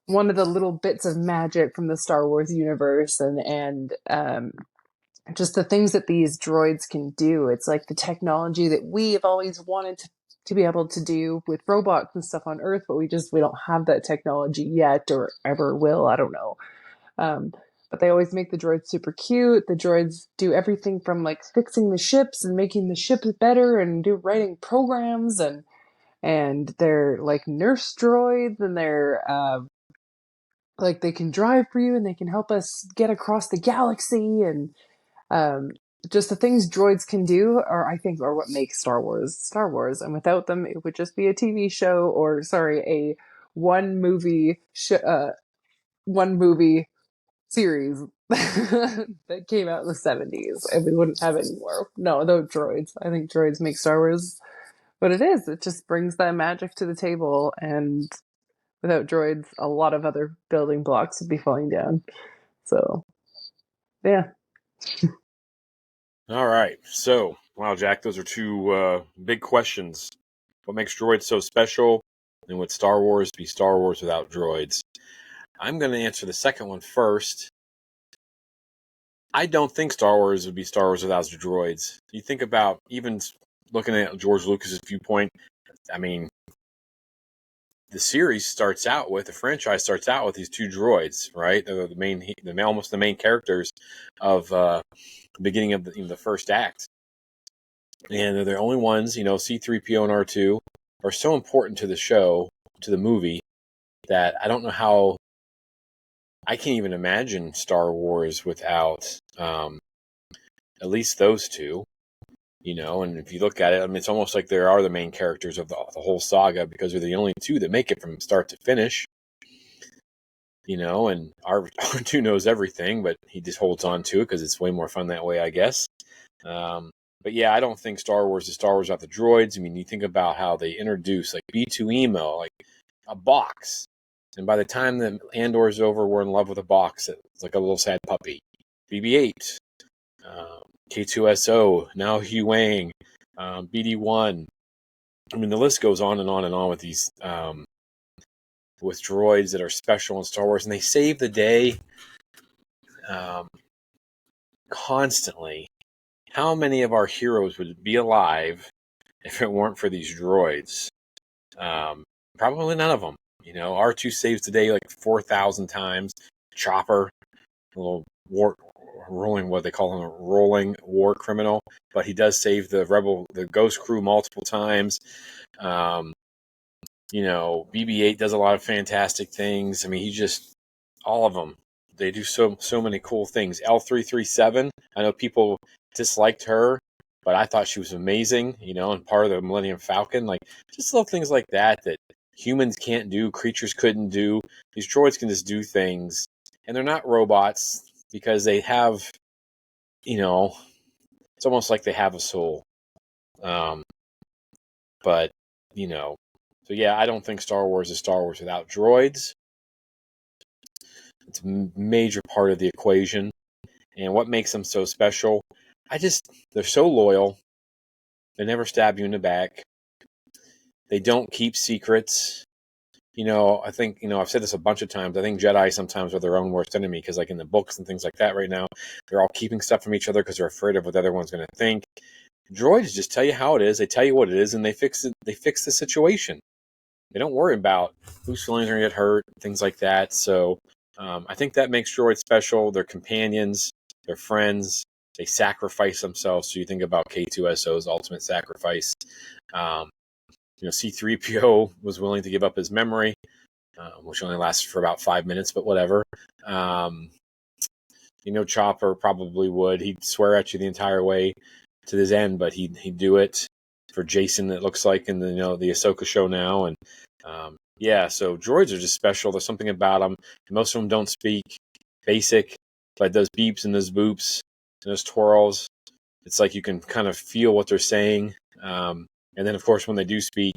one of the little bits of magic from the Star Wars universe, and just the things that these droids can do. It's like the technology that we have always wanted to be able to do with robots and stuff on Earth, but we don't have that technology yet, or ever will. I don't know. But they always make the droids super cute. The droids do everything from like fixing the ships and making the ships better, and do writing programs, and they're like nurse droids, and they're like they can drive for you, and they can help us get across the galaxy, and um, just the things droids can do I think are what makes Star Wars Star Wars. And without them, it would just be a TV show, or sorry, a one movie one movie series that came out in the 70s, and we wouldn't have any more. No droids. I think droids make Star Wars what it is. It just brings that magic to the table, and without droids, a lot of other building blocks would be falling down. So yeah. All right. So, wow, Jack, those are two big questions. What makes droids so special? And would Star Wars be Star Wars without droids? I'm going to answer the second one first. I don't think Star Wars would be Star Wars without droids. You think about even looking at George Lucas's viewpoint. I mean, the series starts out with, the franchise starts out with these two droids, right? They're almost the main characters of the beginning of the first act. And they're the only ones, C-3PO and R2 are so important to the show, to the movie, that I don't know how, I can't even imagine Star Wars without at least those two, and if you look at it, I mean, it's almost like they are the main characters of the whole saga, because they're the only two that make it from start to finish, and R2 knows everything, but he just holds on to it because it's way more fun that way, I guess. But yeah, I don't think Star Wars is Star Wars without the droids. I mean, you think about how they introduce like B2 emo, like a box. And by the time the Andor's over, we're in love with a box. It's like a little sad puppy. BB-8, K2SO, now Huang, BD-1. I mean, the list goes on and on and on with these with droids that are special in Star Wars, and they save the day constantly. How many of our heroes would be alive if it weren't for these droids? Probably none of them. You know, R2 saves the day like 4,000 times. Chopper, a little rolling, what they call him, a rolling war criminal, but he does save the Ghost crew multiple times. You know, BB-8 does a lot of fantastic things. I mean, all of them. They do so many cool things. L337, I know people disliked her, but I thought she was amazing, you know, and part of the Millennium Falcon. Like, just little things like that humans can't do, creatures couldn't do. These droids can just do things, and they're not robots because they have, you know, it's almost like they have a soul. But, you know, so yeah, I don't think Star Wars is Star Wars without droids. It's a major part of the equation. And what makes them so special? They're so loyal. They never stab you in the back. They don't keep secrets. You know, I think, you know, I've said this a bunch of times. I think Jedi sometimes are their own worst enemy because, like, in the books and things like that right now, they're all keeping stuff from each other because they're afraid of what the other one's going to think. Droids just tell you how it is. They tell you what it is, and they fix it. They fix the situation. They don't worry about whose feelings are going to get hurt, things like that. So I think that makes droids special. They're companions. They're friends. They sacrifice themselves. So you think about K2SO's ultimate sacrifice. You know, C-3PO was willing to give up his memory, which only lasted for about 5 minutes, but whatever. You know, Chopper probably would. He'd swear at you the entire way to his end, but he'd do it for Jason. It looks like in the Ahsoka show now, and yeah. So droids are just special. There's something about them. Most of them don't speak basic, but those beeps and those boops and those twirls, it's like you can kind of feel what they're saying. And then, of course, when they do speak,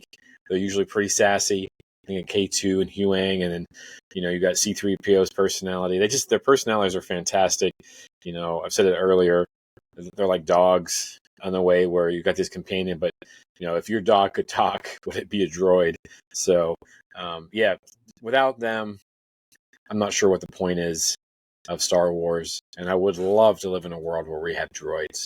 they're usually pretty sassy. I think K2 and Huang, and then, you know, you got C-3PO's personality. Their personalities are fantastic. You know, I've said it earlier. They're like dogs on the way where you got this companion, but, you know, if your dog could talk, would it be a droid? So, yeah, without them, I'm not sure what the point is of Star Wars. And I would love to live in a world where we have droids.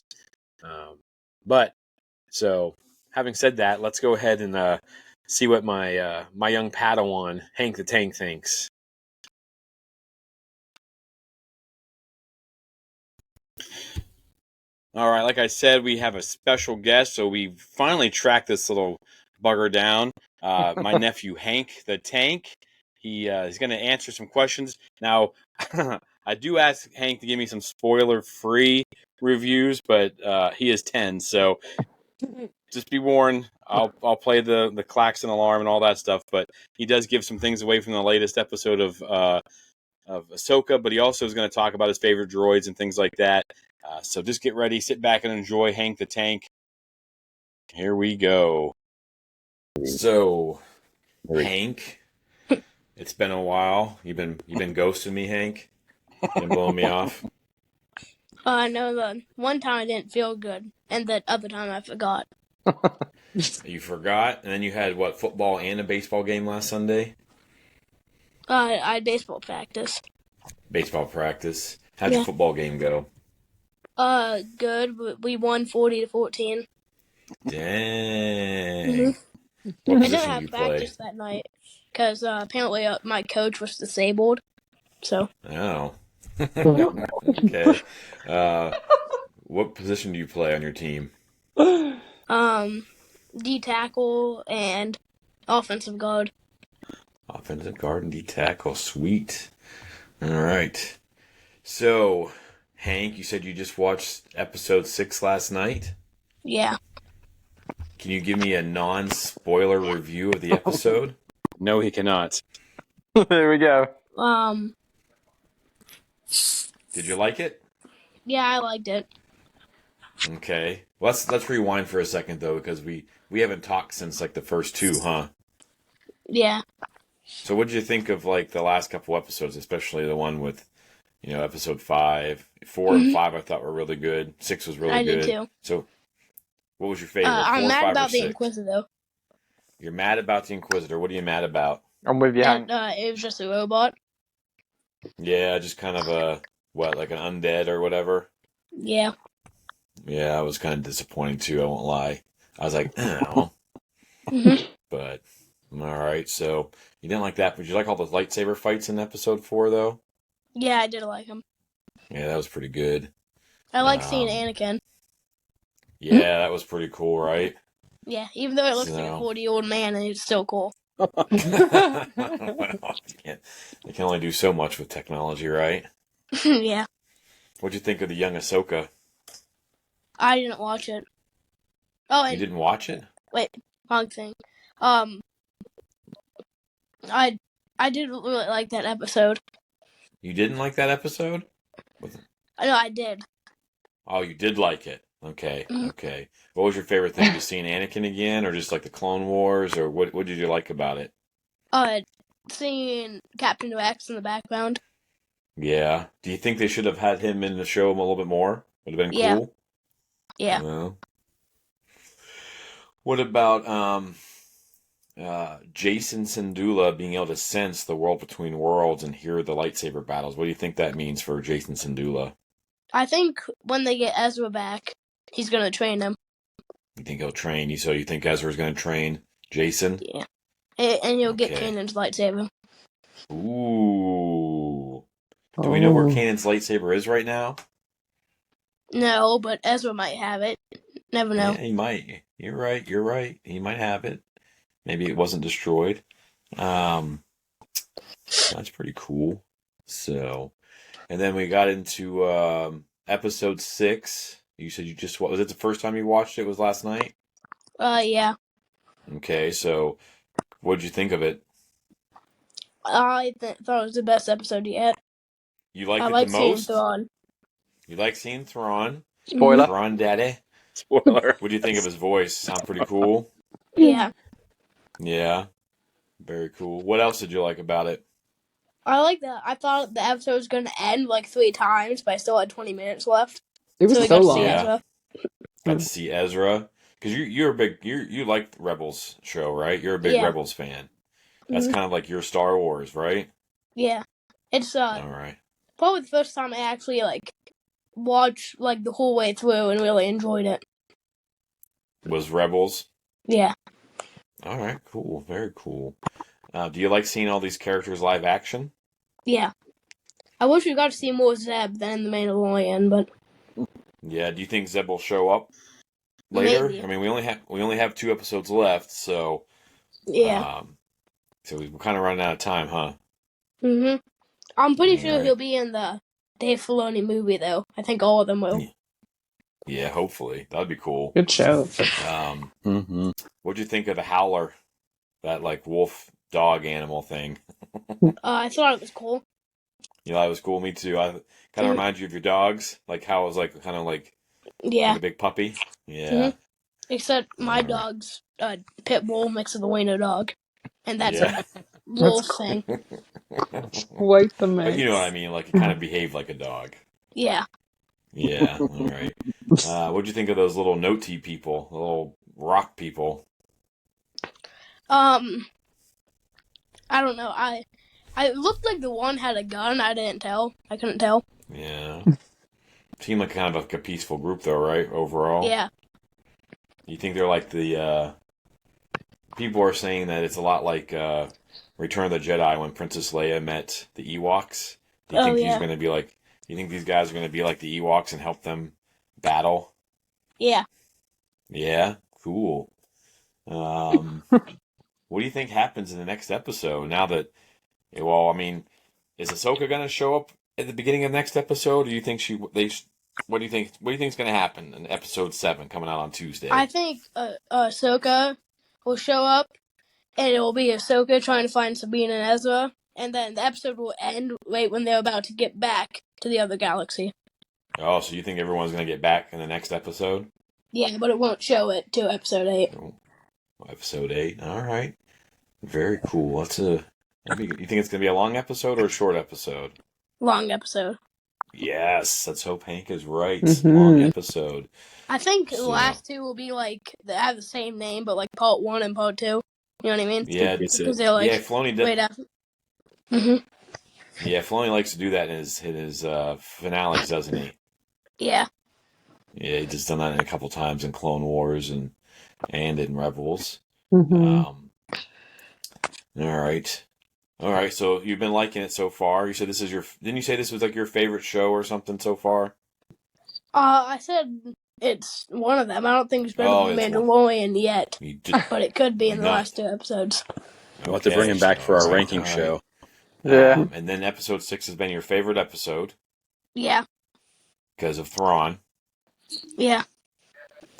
So having said that, let's go ahead and see what my young Padawan, Hank the Tank, thinks. All right, like I said, we have a special guest, so we finally tracked this little bugger down. My nephew, Hank the Tank. He's going to answer some questions. Now, I do ask Hank to give me some spoiler-free reviews, but he is 10, so just be warned. I'll play the klaxon alarm and all that stuff, but he does give some things away from the latest episode of Ahsoka, but he also is going to talk about his favorite droids and things like that. So just get ready, sit back and enjoy Hank the Tank. Here we go. So, Hank, it's been a while. You've been ghosting me, Hank. You've been blowing me off. No, the one time I didn't feel good, and the other time I forgot. You forgot, and then you had what, football and a baseball game last Sunday? I had baseball practice. Baseball practice. How'd your football game go? Good. We won 40-14. Dang. Mm-hmm. What I didn't position have do you play? practice that night because apparently my coach was disabled. So. Oh. Okay. What position do you play on your team? D tackle and offensive guard. Offensive guard and D tackle. Sweet. All right. So, Hank, you said you just watched episode 6 last night? Yeah. Can you give me a non-spoiler review of the episode? No, he cannot. There we go. Did you like it? Yeah, I liked it. Okay. Well, let's rewind for a second though, because we haven't talked since like the first two, huh? Yeah. So what did you think of like the last couple episodes, especially the one with, episode 5, 4 and 5? I thought were really good. 6 was really I good. did too. So, what was your favorite? I'm 4, mad 5, or about the 6? Inquisitor. You're mad about the Inquisitor. What are you mad about? I'm with you, Hank. That it was just a robot. Yeah, just kind of like an undead or whatever. Yeah. Yeah, I was kind of disappointing too. I won't lie. I was like, oh, Mhm. but all right. So you didn't like that, but you like all the lightsaber fights in episode 4, though. Yeah, I did like him. Yeah, that was pretty good. I like seeing Um, Anakin. Yeah, that was pretty cool, right? Yeah, even though it looks like a So, 40-year-old man, and it's still cool. well, you can only do so much with technology, right? Yeah. What'd you think of the young Ahsoka? I didn't watch it. Oh, You and didn't watch it? wait, wrong thing. I did really like that episode. You didn't like that episode? No, I did. Oh, you did like it. Okay, Mhm. okay. What was your favorite thing? Just seeing Anakin again, or just like the Clone Wars, or what did you like about it? Seeing Captain Rex in the background. Yeah. Do you think they should have had him in the show a little bit more? Would have been Yeah. cool. Yeah. Well, what about Jason Syndulla being able to sense the world between worlds and hear the lightsaber battles? What do you think that means for Jason Syndulla? I think when they get Ezra back, he's gonna train him. You think he'll train you? So you think Ezra's going to train Jason? Yeah. And he'll get Okay. Kanan's lightsaber. Ooh. Do we know where Kanan's lightsaber is right now? No, but Ezra might have it. Never know. Yeah, he might. You're right. You're right. He might have it. Maybe it wasn't destroyed. That's pretty cool. So, and then we got into episode 6. You said was it the first time you watched it? Was last night? Yeah. Okay, so what did you think of it? I thought it was the best episode yet. You liked I it like the seeing most? Thrawn. You like seeing Thrawn? Spoiler. Thrawn Daddy? Spoiler. What do you think of his voice? Sound pretty cool? Yeah. Yeah. Very cool. What else did you like about it? I like that. I thought the episode was going to end like 3 times, but I still had 20 minutes left. It was we so got to long. see Yeah. Ezra. Got to see Ezra. Because you're a big, you like the Rebels show, right? You're a big Yeah. Rebels fan. That's Mhm. kind of like your Star Wars, right? Yeah. It's All right. probably the first time I actually watched the whole way through and really enjoyed it. Was Rebels? Yeah. All right, cool. Very cool. Do you like seeing all these characters live action? Yeah. I wish we got to see more Zeb than the Mandalorian, but Yeah. Do you think Zeb will show up later? maybe. I mean, we only have 2 episodes left, so Yeah. so we're kind of running out of time, huh? I'm pretty sure Alright. he'll be in the Dave Filoni movie, though. I think all of them will. Yeah, hopefully that'd be cool. Good show. What'd you think of the Howler, that like wolf dog animal thing? I thought it was cool. You know, that was cool. Me too. I kind of reminds you of your dogs, like how it was like kind of like Yeah. a big puppy. Yeah. Mhm. Except my Alright. dog's pit bull mixed with a wiener dog. And that's Yeah. a wolf That's thing. Quite the But mix. you know what I mean. Like it kind of behaved like a dog. Yeah. Yeah. All right. What'd you think of those little no-tea people, the little rock people? I don't know. I it looked like the one had a gun. I couldn't tell. Yeah. Seemed like kind of like a peaceful group, though, right? Overall. Yeah. You think they're like the people are saying that it's a lot like Return of the Jedi when Princess Leia met the Ewoks. Do you think yeah. he's going to be like? You think these guys are going to be like the Ewoks and help them battle? Yeah. Yeah, cool. What do you think happens in the next episode? Now that, well, I mean, is Ahsoka going to show up at the beginning of the next episode? Or do you think what do you think? What do you think is going to happen in episode 7 coming out on Tuesday? I think Ahsoka will show up, and it will be Ahsoka trying to find Sabine and Ezra, and then the episode will end right when they're about to get back to the other galaxy. Oh, so you think everyone's going to get back in the next episode? Yeah, but it won't show it till episode 8. Oh, episode 8. All right. Very cool. You think it's gonna be a long episode or a short episode? Long episode. Yes, let's hope Hank is right. Mhm. Long episode. I think the So, last two will be like they have the same name, but like part 1 and part 2. You know what I mean? yeah, Because they're like yeah. Filoni right after. hmm Yeah, Filoni likes to do that in his finales, doesn't he? Yeah. Yeah, he's just done that a couple times in Clone Wars and in Rebels. Mhm. All right. So you've been liking it so far. You said this is didn't you say this was like your favorite show or something so far? I said it's one of them. I don't think it's better Oh, than it's one. Mandalorian yet, You just, but it could be in the No. last 2 episodes. okay, We'll have to bring him back for our ranking all right. show. Yeah. And then episode 6 has been your favorite episode Yeah. because of Thrawn. Yeah.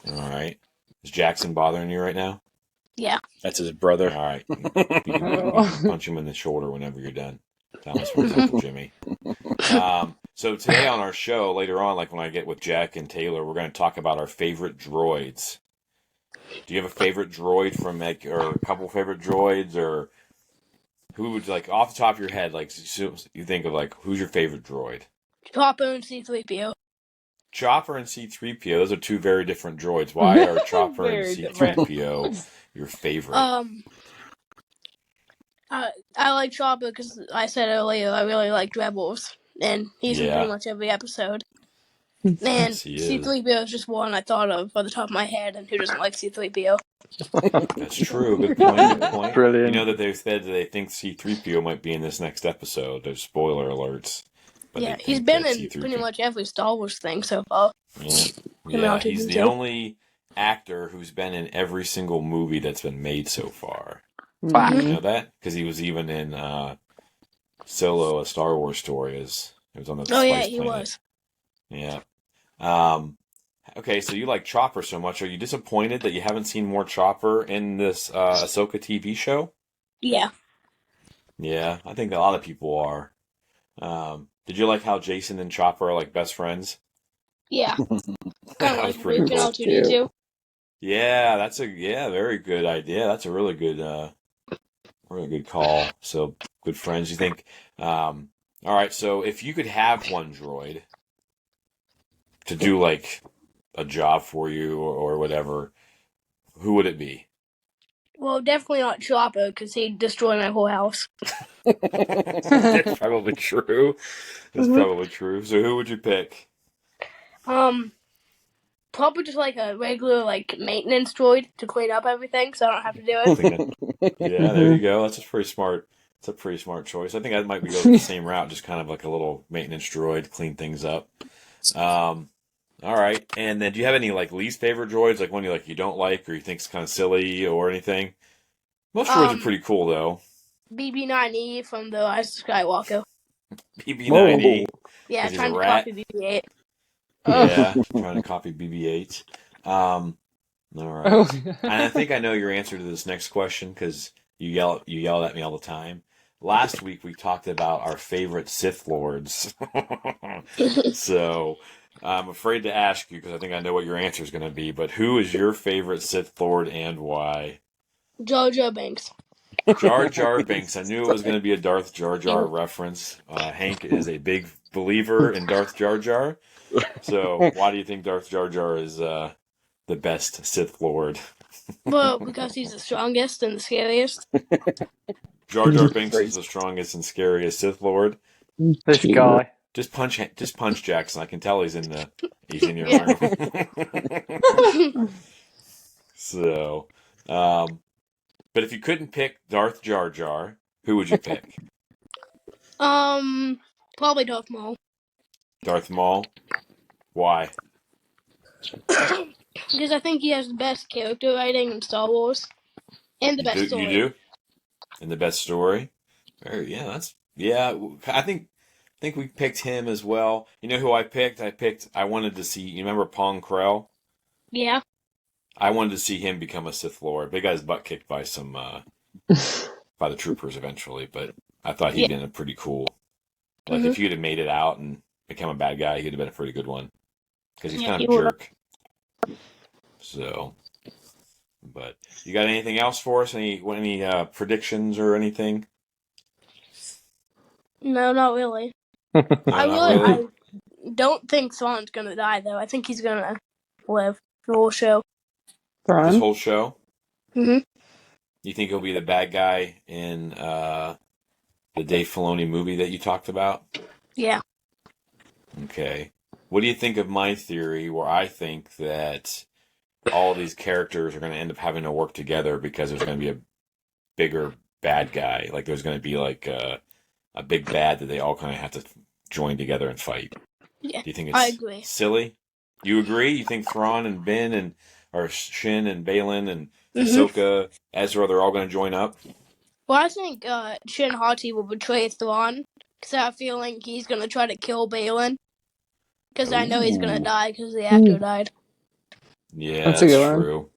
All right. Is Jackson bothering you right now? Yeah. That's his brother. All right. You can punch him in the shoulder whenever you're done. Thomas wants Uncle Jimmy. So today on our show, later on, like when I get with Jack and Taylor, we're going to talk about our favorite droids. Do you have a favorite droid from or a couple favorite droids, or who would like off the top of your head, like you think of like who's your favorite droid? Chopper and C-3PO. Chopper and C-3PO. Those are two very different droids. Why are Chopper and Very different. C-3PO your favorite? I like Chopper because I said earlier I really like Rebels, and he's in Yeah. pretty much every episode. And Yes, he is. C-3PO is just one I thought of on the top of my head, and who doesn't like C-3PO? That's true. Good point. Good point. Brilliant. You know that they've said that they think C-3PO might be in this next episode. There's spoiler alerts. But Yeah, they he's think been that in C-3PO pretty much every Star Wars thing so far. Yeah, he's the too. only actor who's been in every single movie that's been made so far. Fact. You know that? Because he was even in Solo, a Star Wars story. It was on the Oh yeah, Spice he Planet. was. Yeah. Okay, so you like Chopper so much. Are you disappointed that you haven't seen more Chopper in this Ahsoka TV show? Yeah. Yeah, I think a lot of people are. Did you like how Jason and Chopper are like best friends? Yeah. Kind That of was like pretty Luke and cool. R2-D2. Yeah, that's a very good idea. That's a really good call. So good friends. You think? All right. So if you could have one droid to do like a job for you or whatever, who would it be? Well, definitely not Chopper because he'd destroy my whole house. That's probably true. That's probably true. So who would you pick? Probably just like a regular like maintenance droid to clean up everything, so I don't have to do it. Yeah, there you go. That's a pretty smart. It's a pretty smart choice. I think I might be going the same route, just kind of like a little maintenance droid, clean things up. All right. And then, do you have any like least favorite droids, like one you don't like, or you think is kind of silly, or anything? Most droids are pretty cool, though. BB-9E from The Rise of Skywalker. BB-9E. Yeah, 'Cause he's trying a to rat. copy BB-8. Yeah, trying to copy BB-8. All right. Oh. And I think I know your answer to this next question because you yell at me all the time. Last week we talked about our favorite Sith Lords. So I'm afraid to ask you because I think I know what your answer is going to be. But who is your favorite Sith Lord and why? Jar Jar Binks. Jar Jar Binks. I knew it was going to be a Darth Jar Jar reference. Hank is a big believer in Darth Jar Jar. So why do you think Darth Jar Jar is the best Sith Lord? Well, because he's the strongest and the scariest. Jar Jar Binks is the strongest and scariest Sith Lord. This guy. Just punch Jackson. I can tell he's in your Yeah. room. So, but if you couldn't pick Darth Jar Jar, who would you pick? Probably Darth Maul. Darth Maul. Why? Because I think he has the best character writing in Star Wars. And the best story. You do? And the best story? I think we picked him as well. You know who I picked? I wanted to see, you remember Pong Krell? Yeah. I wanted to see him become a Sith Lord. Big guy's butt kicked by some, by the troopers eventually, but I thought he'd been a pretty cool, like if he'd have made it out and become a bad guy, he'd have been a pretty good one. Because he's kind of a jerk. So, but you got anything else for us? Any predictions or anything? No, not really. No, not really. I don't think Thrawn's gonna die though. I think he's gonna live the whole show. This Thrawn? whole show? Mm-hmm. You think he'll be the bad guy in the Dave Filoni movie that you talked about? Yeah. Okay. What do you think of my theory where I think that all of these characters are going to end up having to work together because there's going to be a bigger bad guy? Like there's going to be like a big bad that they all kind of have to join together and fight. Yeah. Do you think I it's agree. silly? You agree? You think Thrawn and Ben or Shin and Balin and Ahsoka, Ezra, they're all going to join up? Well, I think Shin Hati will betray Thrawn because I have a feeling he's gonna try to kill Balin. Because I know he's gonna die because the actor died. Yeah, That's a good one. true.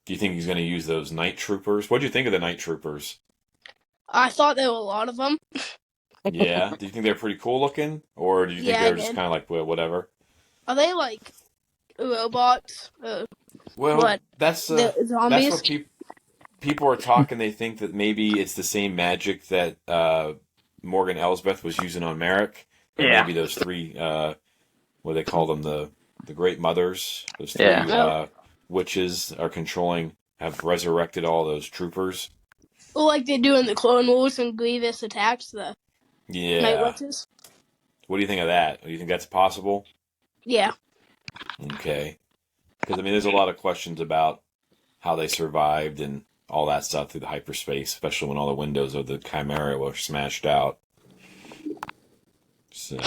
Do you think he's going to use those night troopers? What do you think of the night troopers? I thought there were a lot of them. Yeah. Do you think they're pretty cool looking? Or do you think Yeah, I they're just did. kind of like, well, whatever? Are they like robots? Well, What? that's The zombies? what people are talking. They think that maybe it's the same magic that Morgan Elsbeth was using on Merrick. Or Yeah. maybe those three, what do they call them? The Great Mothers. Those three Yeah. witches have resurrected all those troopers. Well, like they do in the Clone Wars when Grievous attacks the Night Witches. What do you think of that? Do you think that's possible? Yeah. Okay. Because, I mean, there's a lot of questions about how they survived and all that stuff through the hyperspace, especially when all the windows of the Chimera were smashed out. So,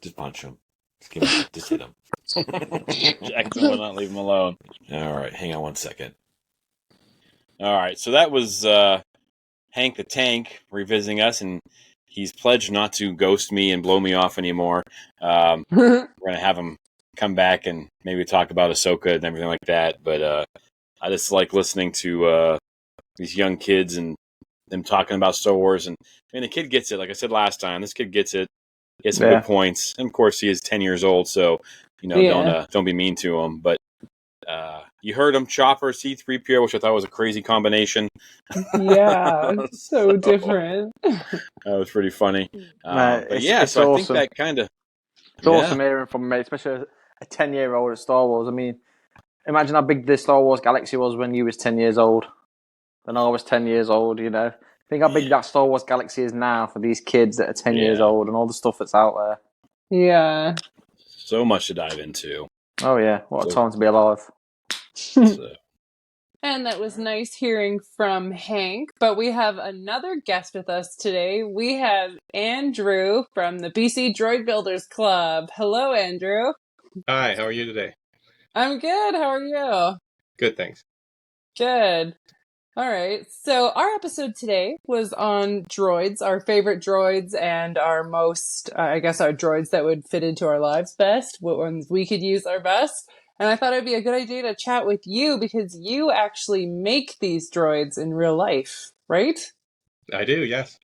just punch him. Just hit him. Jackson will not leave him alone. All right, hang on one second. All right, so that was Hank the Tank revisiting us, and he's pledged not to ghost me and blow me off anymore. We're going to have him come back and maybe talk about Ahsoka and everything like that, but I just like listening to these young kids and them talking about Star Wars, and I mean, the kid gets it. Like I said last time, this kid gets it. He has some good points, and of course, he is 10 years old, so don't be mean to him. But you heard him, Chopper, C-3PO, which I thought was a crazy combination. Yeah, so different. That was pretty funny. But it's so I awesome. think that kind of It's awesome hearing from me, especially a 10-year-old at Star Wars. I mean, imagine how big the Star Wars Galaxy was when you was 10 years old. When I was 10 years old, you know. Think how big that Star Wars Galaxy is now for these kids that are 10 years old and all the stuff that's out there. Yeah. So much to dive into. Oh, yeah. What a time to be alive. And that was nice hearing from Hank. But we have another guest with us today. We have Andrew from the BC Droid Builders Club. Hello, Andrew. Hi, how are you today? I'm good. How are you? Good, thanks. Good. All right. So our episode today was on droids, our favorite droids and our most, our droids that would fit into our lives best, what ones we could use our best. And I thought it'd be a good idea to chat with you because you actually make these droids in real life, right? I do, yes.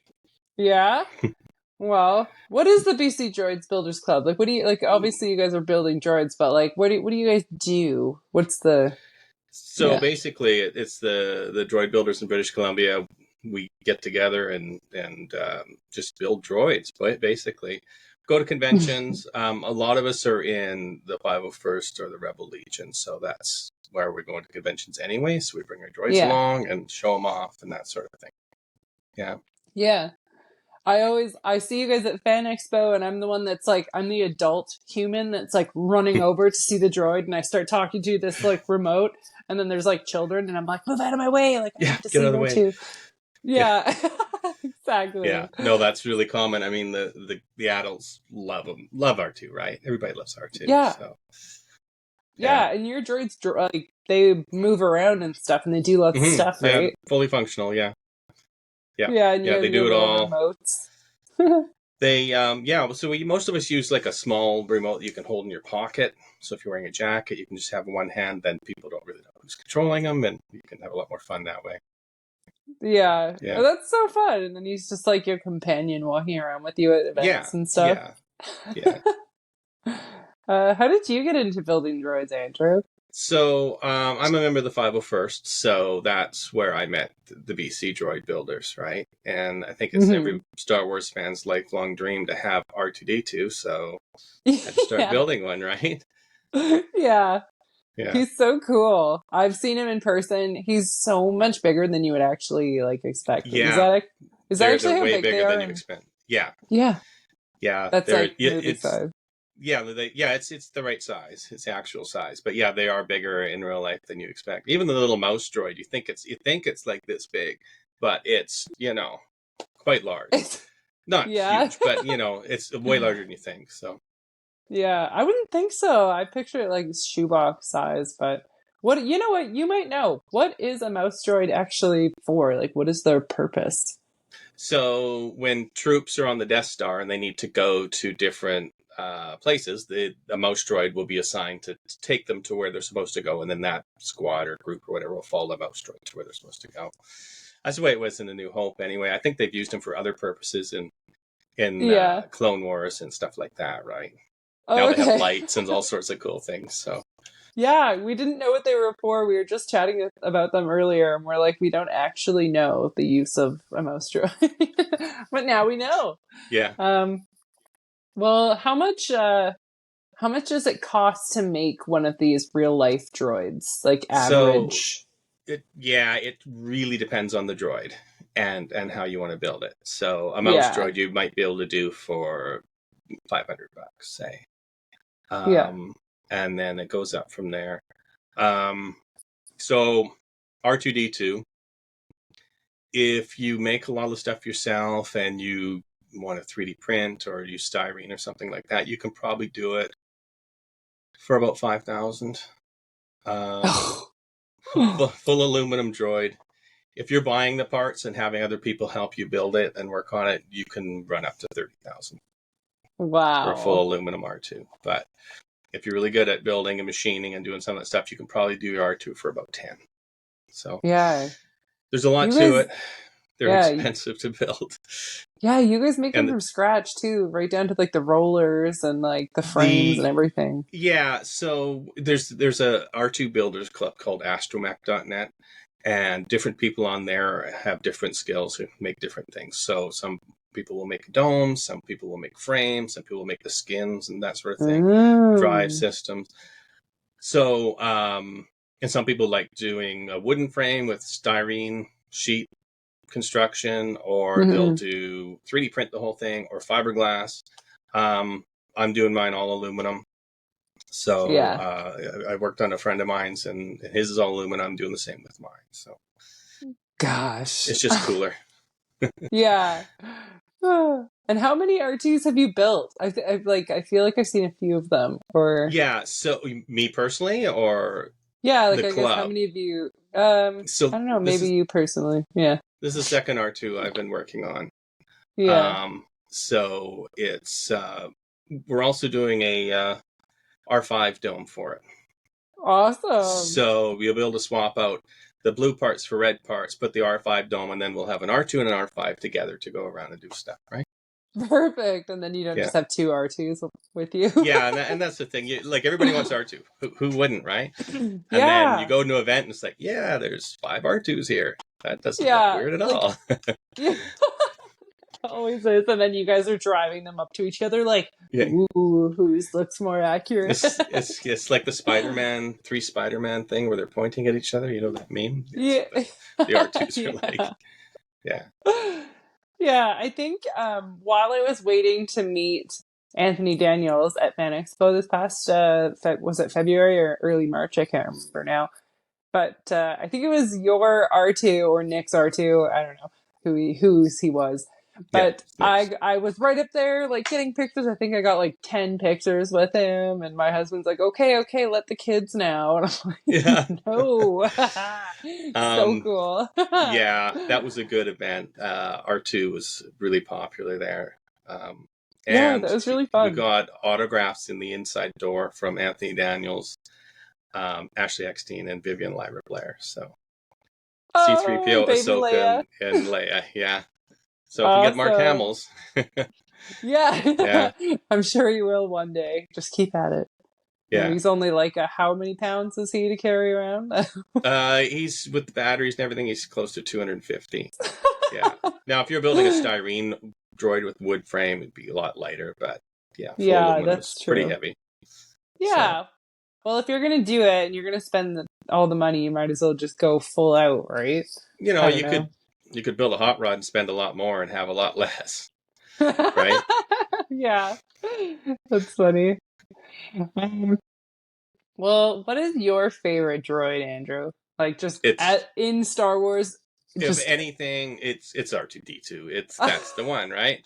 Yeah? Well, what is the BC Droids Builders Club? Like, what do you, like, obviously you guys are building droids, but like, what do you guys do? What's the... So basically, it's the droid builders in British Columbia. We get together and just build droids, basically. Go to conventions. A lot of us are in the 501st or the Rebel Legion, so that's where we're going to conventions anyway. So we bring our droids along and show them off and that sort of thing. Yeah. Yeah. I see you guys at Fan Expo, and I'm the one that's like, I'm the adult human that's like running over to see the droid, and I start talking to this like remote, and then there's like children, and I'm like, move out of my way, like I have to see her too. Yeah, exactly. Yeah, no, that's really common. I mean, the adults love them, love R2, right? Everybody loves R2. Yeah. So. Yeah, and your droids, like, they move around and stuff, and they do lots of stuff, right? Yeah, fully functional, yeah. Yeah, and they do it all. Remotes. They, so most of us use like a small remote you can hold in your pocket. So if you're wearing a jacket, you can just have one hand, then people don't really know who's controlling them, and you can have a lot more fun that way. Yeah. Oh, that's so fun. And then he's just like your companion walking around with you at events and stuff. Yeah. How did you get into building droids, Andrew? So I'm a member of the 501st, so that's where I met the BC droid builders, right? And I think it's every Star Wars fan's lifelong dream to have R2D2, so I had to start Yeah. building one, right? Yeah. Yeah. He's so cool. I've seen him in person. He's so much bigger than you would actually like expect. Yeah. Is that actually They're how way big they bigger are? than you expect. Yeah. Yeah. Yeah. That's like movie it's size. yeah, it's the right size. It's the actual size. But yeah, they are bigger in real life than you expect. Even the little mouse droid, you think it's like this big, but it's, quite large. Not Yeah. huge, but it's way larger than you think. So Yeah, I wouldn't think so. I picture it like shoebox size, but what you might know. What is a mouse droid actually for? Like, what is their purpose? So when troops are on the Death Star and they need to go to different places, the mouse droid will be assigned to take them to where they're supposed to go, and then that squad or group or whatever will follow the mouse droid to where they're supposed to go. That's the way it was in A New Hope, anyway. I think they've used them for other purposes in Yeah. Clone Wars and stuff like that, right? Oh, Now they okay. have lights and all sorts of cool things. So Yeah, we didn't know what they were for. We were just chatting about them earlier, and we're like, we don't actually know the use of a mouse droid, but now we know. yeah. Well, how much does it cost to make one of these real life droids? Like average? It really depends on the droid and how you want to build it. So a mouse droid you might be able to do for $500, say. And then it goes up from there. So R2D2, if you make a lot of stuff yourself and you want a 3D print or use styrene or something like that, you can probably do it for about 5,000. Full aluminum droid. If you're buying the parts and having other people help you build it and work on it, you can run up to 30,000. Wow. For a full aluminum R2. But if you're really good at building and machining and doing some of that stuff, you can probably do your R2 for about 10. So yeah, there's a lot to it. They're expensive to build. Yeah, you guys make them from scratch too, right down to like the rollers and like the frames and everything. Yeah, so there's a R2 builders club called astromech.net, and different people on there have different skills who make different things. So some people will make domes, some people will make frames, some people will make the skins and that sort of thing, drive systems. So, and some people like doing a wooden frame with styrene sheet construction, or they'll do 3D print the whole thing, or fiberglass. I'm doing mine all aluminum. So I worked on a friend of mine's, and his is all aluminum. I'm doing the same with mine. So, gosh, it's just cooler. Yeah. And how many R2s have you built? I feel like I've seen a few of them. Or so me personally, or I the guess club? how many of you? So I don't know. Maybe you personally. Yeah. This is the second R2 I've been working on. Yeah. So it's we're also doing a R5 dome for it. Awesome. So we'll be able to swap out the blue parts for red parts, put the R5 dome, and then we'll have an R2 and an R5 together to go around and do stuff, right? Perfect. And then you don't just have two R2s with you. Yeah, and that's the thing. Like, everybody wants R2. Who wouldn't, right? And then you go to an event and it's like, yeah, there's 5 R2s here. That doesn't look weird at all. Always is. And then you guys are driving them up to each other like, ooh, whose looks more accurate? It's like the Spider-Man, 3 Spider-Man thing where they're pointing at each other. You know that meme? Yeah. The R2s are like, Yeah, I think while I was waiting to meet Anthony Daniels at Fan Expo this past, was it February or early March? I can't remember now. But I think it was your R2 or Nick's R2. I don't know whose he was. But I was right up there, like, getting pictures. I think I got like 10 pictures with him. And my husband's like, okay, let the kids now. And I'm like, no. So cool. Yeah, that was a good event. R2 was really popular there. And that was really fun. We got autographs in the inside door from Anthony Daniels, Ashley Eckstein, and Vivian Lyra Blair. So C-3PO, Ahsoka, and Leia. Yeah. So if you get Mark Hamill's. Yeah. I'm sure you will one day. Just keep at it. And he's only like how many pounds is he to carry around? He's with the batteries and everything. He's close to 250. Yeah. Now, if you're building a styrene droid with wood frame, it'd be a lot lighter. But yeah, full aluminum that's is true. pretty heavy. Yeah. So. Well, if you're gonna do it and you're gonna spend all the money, you might as well just go full out, right? You know, you could build a hot rod and spend a lot more and have a lot less, right? Yeah, that's funny. Well, what is your favorite droid, Andrew? Like just in Star Wars? If anything, it's R2-D2. That's the one, right?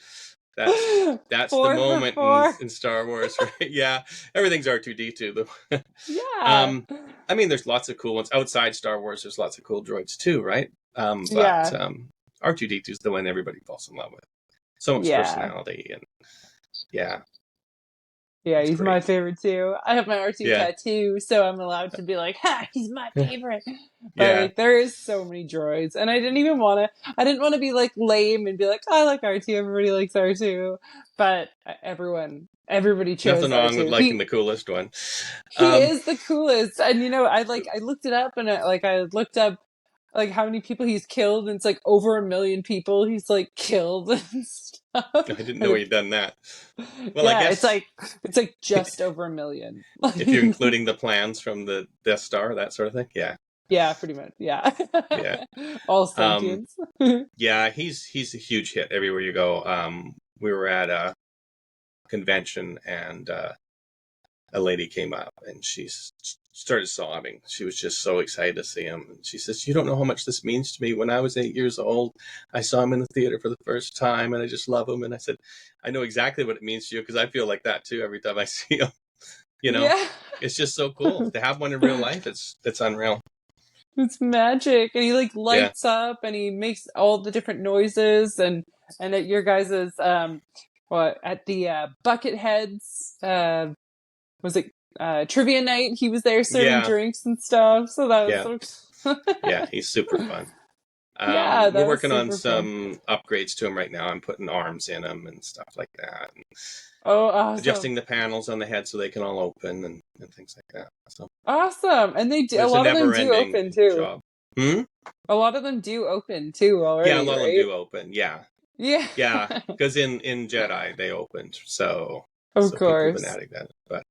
That's the moment in Star Wars, right? Yeah, everything's R2-D2. Yeah. I mean, there's lots of cool ones outside Star Wars. There's lots of cool droids too, right? R2-D2 is the one everybody falls in love with. So much personality and yeah. Yeah, he's my favorite too. I have my R2 tattoo, so I'm allowed to be like, ha, he's my favorite. But like, there is so many droids, and I didn't want to be like lame and be like, I like R2, everybody likes R2. But everybody chose nothing wrong R2. with liking the coolest one. He is the coolest. And I looked it up, and I looked up like how many people he's killed, and it's like over 1 million people he's like killed and stuff. I didn't know he'd done that. Well, yeah, I guess it's like just over 1 million. If you're including the plans from the Death Star, that sort of thing, yeah. Yeah, pretty much. Yeah. Yeah. All sentience. Yeah, he's a huge hit everywhere you go. We were at a convention and a lady came up and she started sobbing. She was just so excited to see him. And she says, "You don't know how much this means to me. When I was 8 years old, I saw him in the theater for the first time and I just love him." And I said, "I know exactly what it means to you because I feel like that too every time I see him." It's just so cool to have one in real life. It's unreal. It's magic. And he like lights up and he makes all the different noises and at your guys's at the Bucket Heads was it trivia night, he was there serving drinks and stuff, so that was so yeah, he's super fun. We're working on some upgrades to him right now. I'm putting arms in him and stuff like that. And awesome. Adjusting the panels on the head so they can all open and things like that. So awesome. And they do a lot of them do open too. A lot of them do open too already. Yeah, a lot of them do open. Yeah, yeah. Because in Jedi they opened, so of course people been adding that. But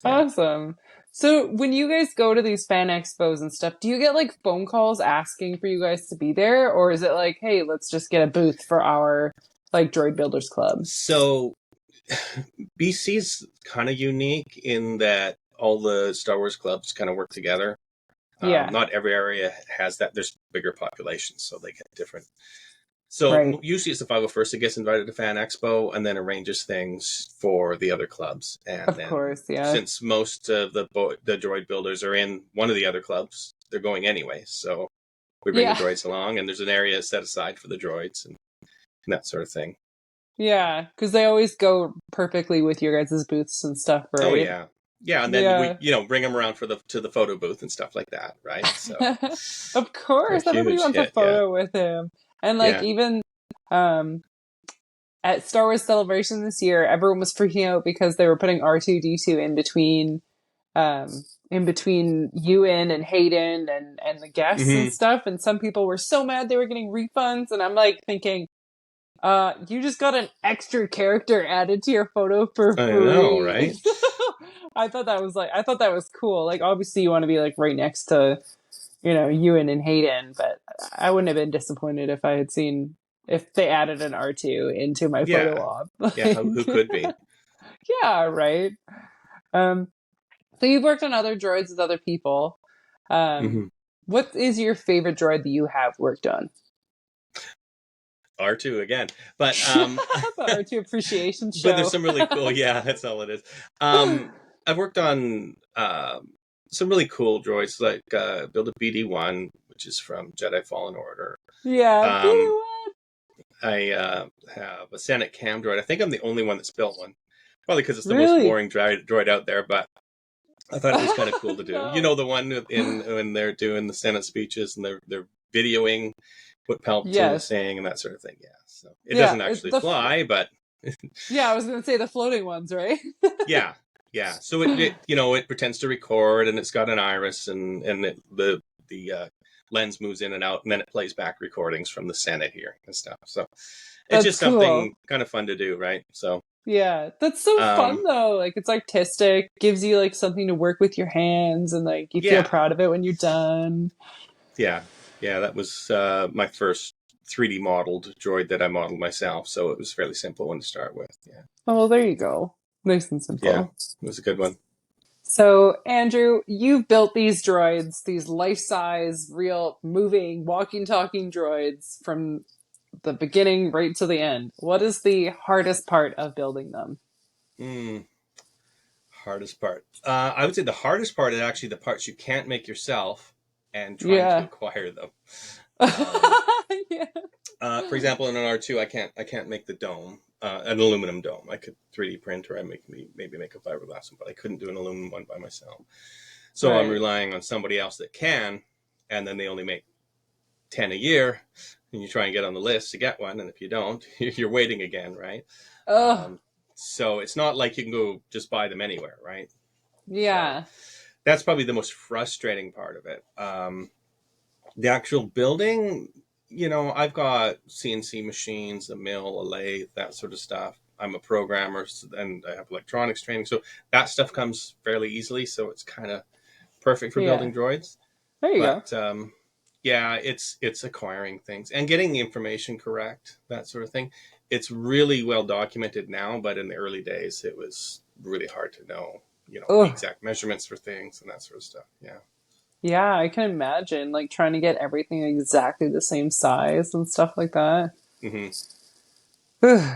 awesome. So when you guys go to these fan expos and stuff, do you get like phone calls asking for you guys to be there, or is it like, hey, let's just get a booth for our like Droid Builders Club? So BC's kind of unique in that all the Star Wars clubs kind of work together. Not every area has that. There's bigger populations, so they get different. So usually it's the 501st that gets invited to Fan Expo and then arranges things for the other clubs. And of course, since most of the droid builders are in one of the other clubs, they're going anyway. So we bring the droids along, and there's an area set aside for the droids and that sort of thing. Yeah, because they always go perfectly with your guys' booths and stuff, right? Oh, yeah. Yeah, and then we bring them around to the photo booth and stuff like that, right? So of course, everybody wants a photo with him. And even at Star Wars Celebration this year, everyone was freaking out because they were putting R2-D2 in between Ewan and Hayden and the guests and stuff. And some people were so mad they were getting refunds. And I'm like thinking, you just got an extra character added to your photo for free. I know, right? I thought that was cool. Like, obviously you want to be like right next to, Ewan and Hayden, but I wouldn't have been disappointed if they added an R2 into my photo op. Yeah, who could be? Yeah, right. So you've worked on other droids with other people. What is your favorite droid that you have worked on? R2 again, but the R2 appreciation show. But there's some really cool. Yeah, that's all it is. I've worked on some really cool droids, like build a BD-1, which is from Jedi Fallen Order. Yeah, BD-1. I have a Senate cam droid. I think I'm the only one that's built one, probably because it's the most boring droid out there. But I thought it was kind of cool to do. The one when they're doing the Senate speeches and they're videoing what Palpatine is saying and that sort of thing. Yeah, so it doesn't actually fly, but yeah, I was going to say the floating ones, right? yeah, Yeah, so it pretends to record, and it's got an iris, and the lens moves in and out, and then it plays back recordings from the Senate hearing and stuff. So it's That's just cool. something kind of fun to do, right? So Yeah, that's so fun um, though. Like it's artistic, gives you like something to work with your hands, and like you feel yeah, proud of it when you're done. yeah, yeah. That was my first 3D modeled droid that I modeled myself, so it was fairly simple one to start with. Yeah, Oh, well, there you go. Nice and yeah, simple. it was a good one. So, Andrew, you've built these droids, these life-size, real, moving, walking, talking droids from the beginning right to the end. What is the hardest part of building them? Mm, hardest part. I would say the hardest part is actually the parts you can't make yourself and trying to Yeah. acquire them. Um, Yeah. for example, in an R2, I can't make the dome, an aluminum dome. I could 3D print or maybe make a fiberglass one, but I couldn't do an aluminum one by myself. So I'm Right. relying on somebody else that can, and then they only make 10 a year, and you try and get on the list to get one, and if you don't, you're waiting again, right? Oh, Um, so it's not like you can go just buy them anywhere, right? So yeah. that's probably the most frustrating part of it. The actual building, I've got CNC machines, a mill, a lathe, that sort of stuff. I'm a programmer, and I have electronics training, so that stuff comes fairly easily. So it's kind of perfect for Yeah. building droids. There you go. But yeah, it's acquiring things and getting the information correct, that sort of thing. It's really well documented now, but in the early days, it was really hard to know, the Oh, exact measurements for things and that sort of stuff. Yeah. yeah, I can imagine like trying to get everything exactly the same size and stuff like that. Hmm.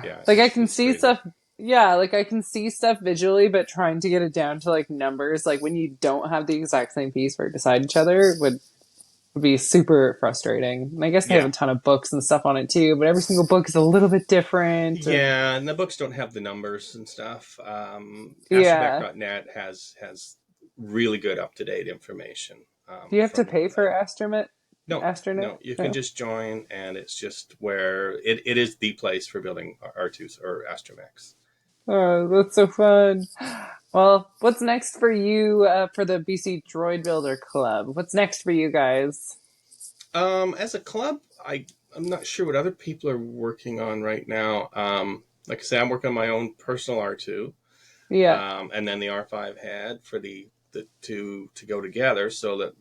Yeah, Like I it's can it's see crazy. stuff, yeah, like I can see stuff visually, but trying to get it down to like numbers, like when you don't have the exact same piece right beside each other would be super frustrating. And I guess they have Yeah. a ton of books and stuff on it too, but every single book is a little bit different and Yeah, and the books don't have the numbers and stuff. yeah. Astromech.net has really good up to date information Do you have to from pay for Astromet? no, Astronet? no, you can No. just join, and it's just where it is the place for building R2s or Astromechs. Oh, that's so fun. Well, what's next for you for the BC Droid Builder Club? What's next for you guys? As a club, I'm not sure what other people are working on right now. Like I say, I'm working on my own personal R2, Yeah. and then the R5 head for the two to go together, so that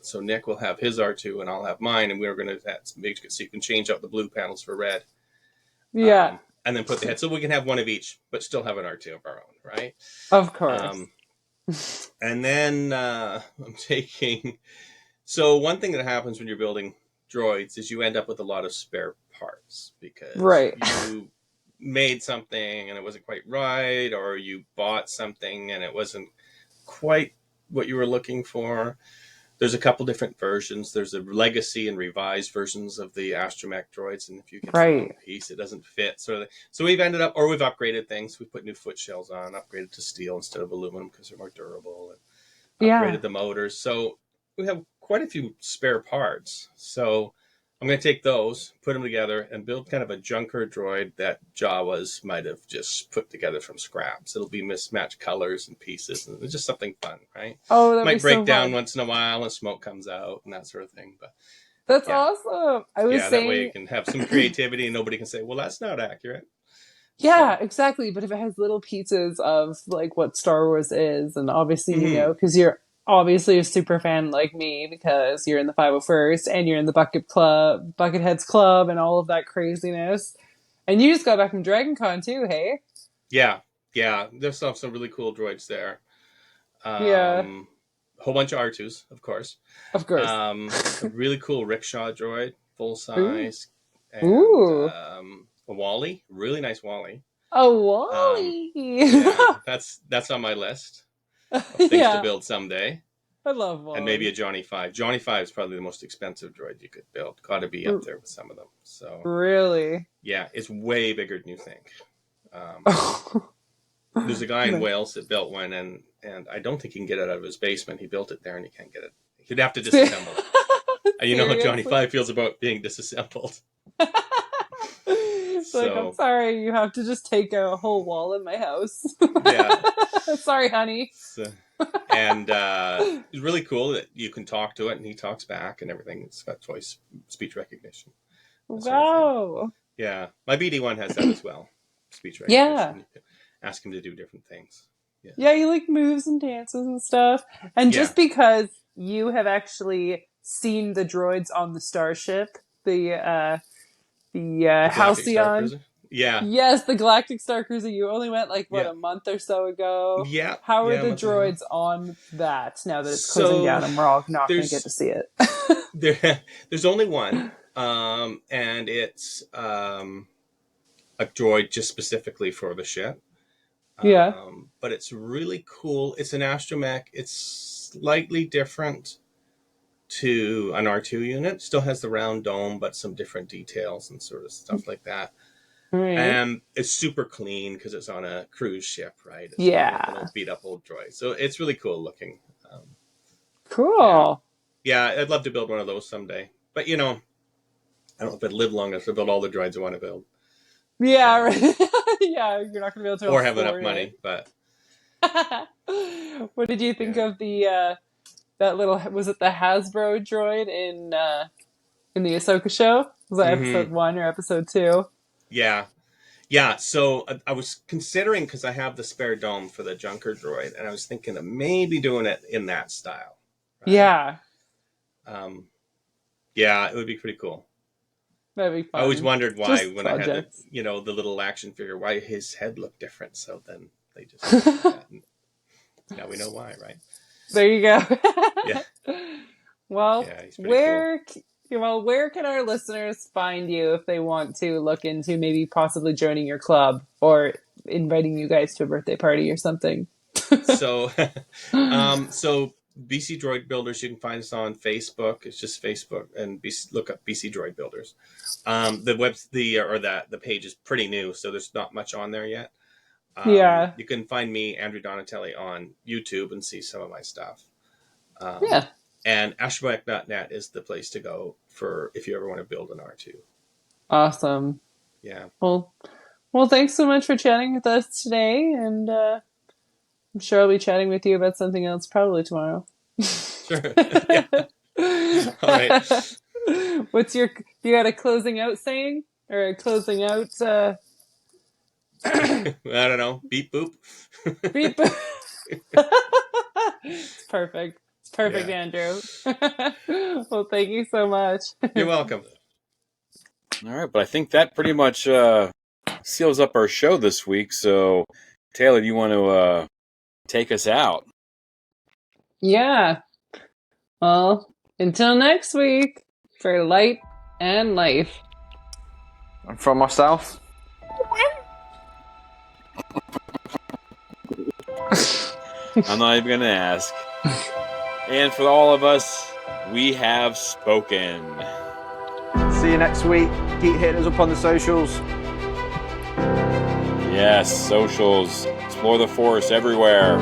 so Nick will have his R2 and I'll have mine, and we're going to make it so you can change out the blue panels for red, Yeah. and then put the head, so we can have one of each, but still have an R2 of our own, right? Of course. Um, and then I'm taking. So one thing that happens when you're building droids is you end up with a lot of spare parts because Right. you made something and it wasn't quite right, or you bought something and it wasn't quite what you were looking for. There's a couple different versions. There's a legacy and revised versions of the Astromech droids, and if you get the wrong Right. piece, it doesn't fit. So we've ended up, or we've upgraded things. We've put new foot shells on, upgraded to steel instead of aluminum because they're more durable, and Yeah. upgraded the motors. So we have quite a few spare parts. So I'm going to take those, put them together, and build kind of a junker droid that Jawas might have just put together from scraps. It'll be mismatched colors and pieces, and it's just something fun, right? Oh, that'd be Might so break down fun. once in a while, and smoke comes out, and that sort of thing. But That's yeah, awesome. I was yeah, that way you saying, can have some creativity, and nobody can say, "Well, that's not accurate." yeah, So, exactly. But if it has little pieces of like what Star Wars is, and obviously you mm-hmm. know, because you're obviously a super fan like me, because you're in the 501st and you're in the Bucketheads Club, and all of that craziness. And you just got back from Dragon Con too, hey? Yeah, yeah, there's some really cool droids there. Yeah, A whole bunch of R2s, of course. of course. A really cool rickshaw droid, full Ooh, size, and ooh, a Wally, really nice Wally. a Um, Wally. yeah, that's on my list of things to Yeah, build someday, I love and maybe Wally. a Johnny 5. Johnny 5 is probably the most expensive droid you could build. Got to be up there with some of them. So Really? yeah, it's way bigger than you think. Um, there's a guy in No. Wales that built one, and I don't think he can get it out of his basement. He built it there, and he can't get it. He'd have to disassemble it. And you know how Johnny Seriously? 5 feels about being disassembled. Like, I'm So sorry, you have to just take out a whole wall in my house. yeah. Sorry, honey. So, and it's really cool that you can talk to it and he talks back and everything. It's got voice speech recognition. That sort of thing. Wow. Yeah. My BD1 has that as well. Speech Yeah. recognition. You can ask him to do different things. Yeah, he like moves and dances and stuff. And Yeah. just because you have actually seen the droids on the starship, the The Galactic Star Halcyon. Cruiser? Yeah. Yes, the Galactic Star Cruiser. You only went like Yeah. a month or so ago. Yeah. How are Yeah, a the month and a half. droids on that now that it's closing So, down and we're all not going to there's- get to see it? There's only one, and it's a droid just specifically for the ship. Yeah. But it's really cool. It's an astromech. It's slightly different to an R2 unit. Still has the round dome, but some different details and sort of stuff like that. Right. And it's super clean because it's on a cruise ship, right? It's Yeah. not like an old beat up old droid. So it's really cool looking. Cool. Yeah, I'd love to build one of those someday. But I don't know if I'd live long enough to build all the droids I want to build. Yeah, right. Yeah, you're not going to be able to Or have afford enough money, but it. What did you think of the that little, was it the Hasbro droid in the Ahsoka show? Was that episode 1 or episode 2? yeah. So I was considering, because I have the spare dome for the Junker droid, and I was thinking of maybe doing it in that style. Right? Yeah. Yeah, it would be pretty cool. That'd be fun. I always wondered why Just when I had projects. the little action figure, why his head looked different. So then they just did that, and now we know why, right? There you go. Yeah. Well, Yeah, he's pretty where can our listeners find you if they want to look into maybe possibly joining your club or inviting you guys to a birthday party or something? So BC Droid Builders, you can find us on Facebook. It's just Facebook, and look up BC Droid Builders. The page is pretty new, so there's not much on there yet. Yeah. You can find me, Andrew Donatelli, on YouTube and see some of my stuff. Yeah. And astromech.net is the place to go for if you ever want to build an R2. Awesome. Yeah. Well, thanks so much for chatting with us today, and I'm sure I'll be chatting with you about something else probably tomorrow. Sure. Yeah. All right. You got a closing out saying? Or a closing out I don't know. Beep boop. beep? It's perfect. It's perfect, Yeah. Andrew. Well, thank you so much. You're welcome. All right, but I think that pretty much seals up our show this week. So, Taylor, do you want to take us out? Yeah. Well, until next week, for Light and Life. And from myself, I'm not even going to ask. And for all of us, we have spoken. see you next week. Keep hitting us up on the socials. Yes, socials. Explore the force everywhere.